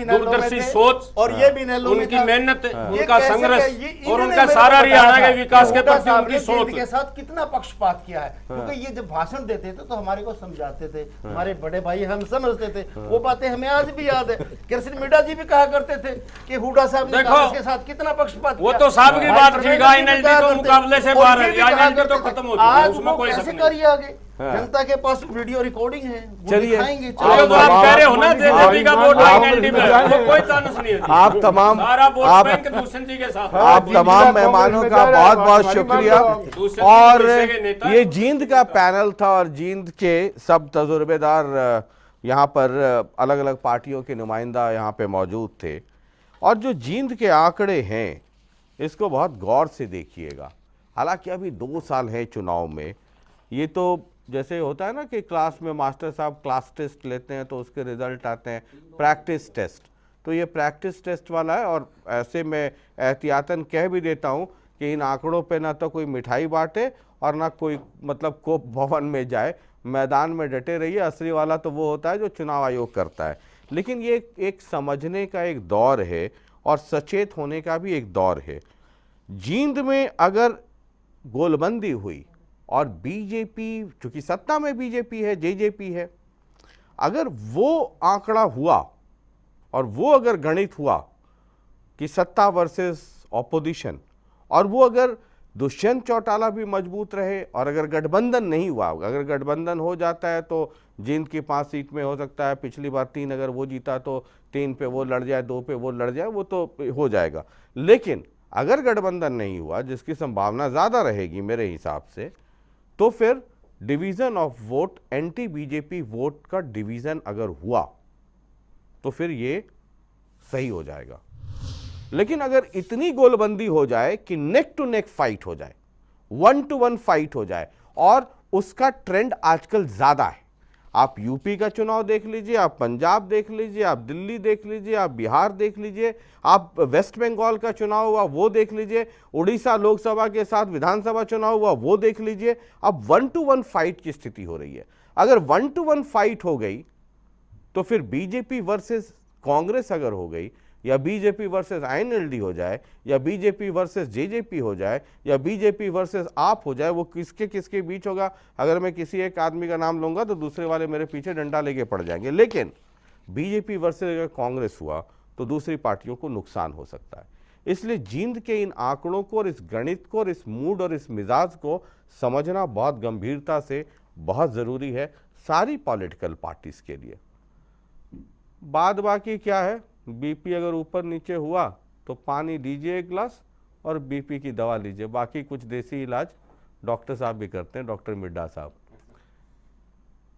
दूरदर्शी सोच और ये भी नैलो में उनकी था। मेहनत, ये उनका कैसे संघर्ष क्या- ये और इन्होंने उनका मेरे को सारा बताया हरियाणा था के विकास के हुड्डा प्रति साहब उनकी ने सोच। जींद के साथ कितना पक्षपात किया है, क्योंकि ये जब भाषण देते थे तो हमारे को समझाते थे, हमारे बड़े भाई हम समझते थे, वो बातें हमें आज भी याद है। कृष्ण मिड्डा जी भी कहा करते थे कि हुड्डा साहब ने देखो, कांग्रेस के साथ कितना पक्षपात वो किया। तो साहब की भाई बात प्रवीण थी, जी आईएनएलडी भी कहा तो करते- मुकाबले से और बाहर ये है, भी कहा आईएनएलडी तो करते थे। खत्म हो चुका है, आज उसमें वो कोई कैसे शक नहीं। करिए आगे, जनता के पास वीडियो रिकॉर्डिंग है, वो चलिए, दिखाएंगे। अरे तो आप कह रहे हो ना जेजेपी का वोट आईएनएलडी में है, वो कोई चांस नहीं है। आप तमाम सारा वोट आप बैंक दुष्यंत जी के साथ है। आप तमाम मेहमानों का बहुत बहुत शुक्रिया। दूसरे और हिस्से के नेता- ये जींद का पैनल था और जींद के सब तजुर्बेदार यहाँ पर अलग अलग पार्टियों के नुमाइंदा यहाँ पे मौजूद थे। और जो जींद के आंकड़े हैं इसको बहुत गौर से देखिएगा। हालांकि अभी 2 साल है चुनाव में, ये तो जैसे होता है ना कि क्लास में मास्टर साहब क्लास टेस्ट लेते हैं तो उसके रिजल्ट आते हैं प्रैक्टिस टेस्ट, तो ये प्रैक्टिस टेस्ट वाला है। और ऐसे में एहतियातन कह भी देता हूँ कि इन आंकड़ों पे ना तो कोई मिठाई बांटे और ना कोई मतलब कोप भवन में जाए, मैदान में डटे रहिए। असली वाला तो वो होता है जो चुनाव आयोग करता है। लेकिन ये एक समझने का एक दौर है और सचेत होने का भी एक दौर है। जींद में अगर गोलबंदी हुई और बीजेपी, चूंकि सत्ता में बीजेपी है, जेजेपी है, अगर वो आंकड़ा हुआ और वो अगर गणित हुआ कि सत्ता वर्सेस ऑपोजिशन, और वो अगर दुष्यंत चौटाला भी मजबूत रहे और अगर गठबंधन नहीं हुआ, अगर गठबंधन हो जाता है तो जींद की 5 सीट में हो सकता है, पिछली बार 3 अगर वो जीता तो 3 पे वो लड़ जाए, 2 पे वो लड़ जाए, वो तो हो जाएगा। लेकिन अगर गठबंधन नहीं हुआ, जिसकी संभावना ज़्यादा रहेगी मेरे हिसाब से, तो फिर division of vote, anti BJP vote का डिवीज़न अगर हुआ तो फिर ये सही हो जाएगा। लेकिन अगर इतनी गोलबंदी हो जाए कि नेक टू नेक फाइट हो जाए, 1 to 1 फाइट हो जाए, और उसका ट्रेंड आजकल ज़्यादा है। आप यूपी का चुनाव देख लीजिए, आप पंजाब देख लीजिए, आप दिल्ली देख लीजिए, आप बिहार देख लीजिए, आप वेस्ट बंगाल का चुनाव हुआ वो देख लीजिए, उड़ीसा लोकसभा के साथ विधानसभा चुनाव हुआ वो देख लीजिए। अब 1 to 1 फाइट की स्थिति हो रही है। अगर 1 to 1 फाइट हो गई तो फिर बीजेपी वर्सेस कांग्रेस अगर हो गई, या बीजेपी वर्सेस आईएनएलडी हो जाए, या बीजेपी वर्सेस जेजेपी हो जाए, या बीजेपी वर्सेस आप हो जाए, वो किसके किसके बीच होगा। अगर मैं किसी एक आदमी का नाम लूंगा तो दूसरे वाले मेरे पीछे डंडा लेके पड़ जाएंगे। लेकिन बीजेपी वर्सेस अगर कांग्रेस हुआ तो दूसरी पार्टियों को नुकसान हो सकता है। इसलिए जींद के इन आंकड़ों को और इस गणित को और इस मूड और इस मिजाज को समझना बहुत गंभीरता से बहुत ज़रूरी है सारी पॉलिटिकल पार्टीज के लिए। बाद बाकी क्या है, बीपी अगर ऊपर नीचे हुआ तो पानी लीजिए एक गिलास और बीपी की दवा लीजिए, बाकी कुछ देसी इलाज डॉक्टर साहब भी करते हैं, डॉक्टर मिड्डा साहब।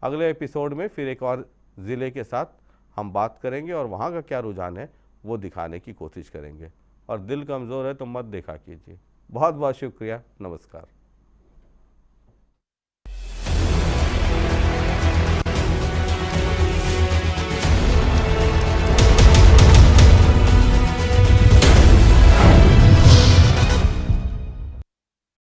अगले एपिसोड में फिर एक और ज़िले के साथ हम बात करेंगे और वहाँ का क्या रुझान है वो दिखाने की कोशिश करेंगे। और दिल कमज़ोर है तो मत देखा कीजिए। बहुत बहुत शुक्रिया, नमस्कार।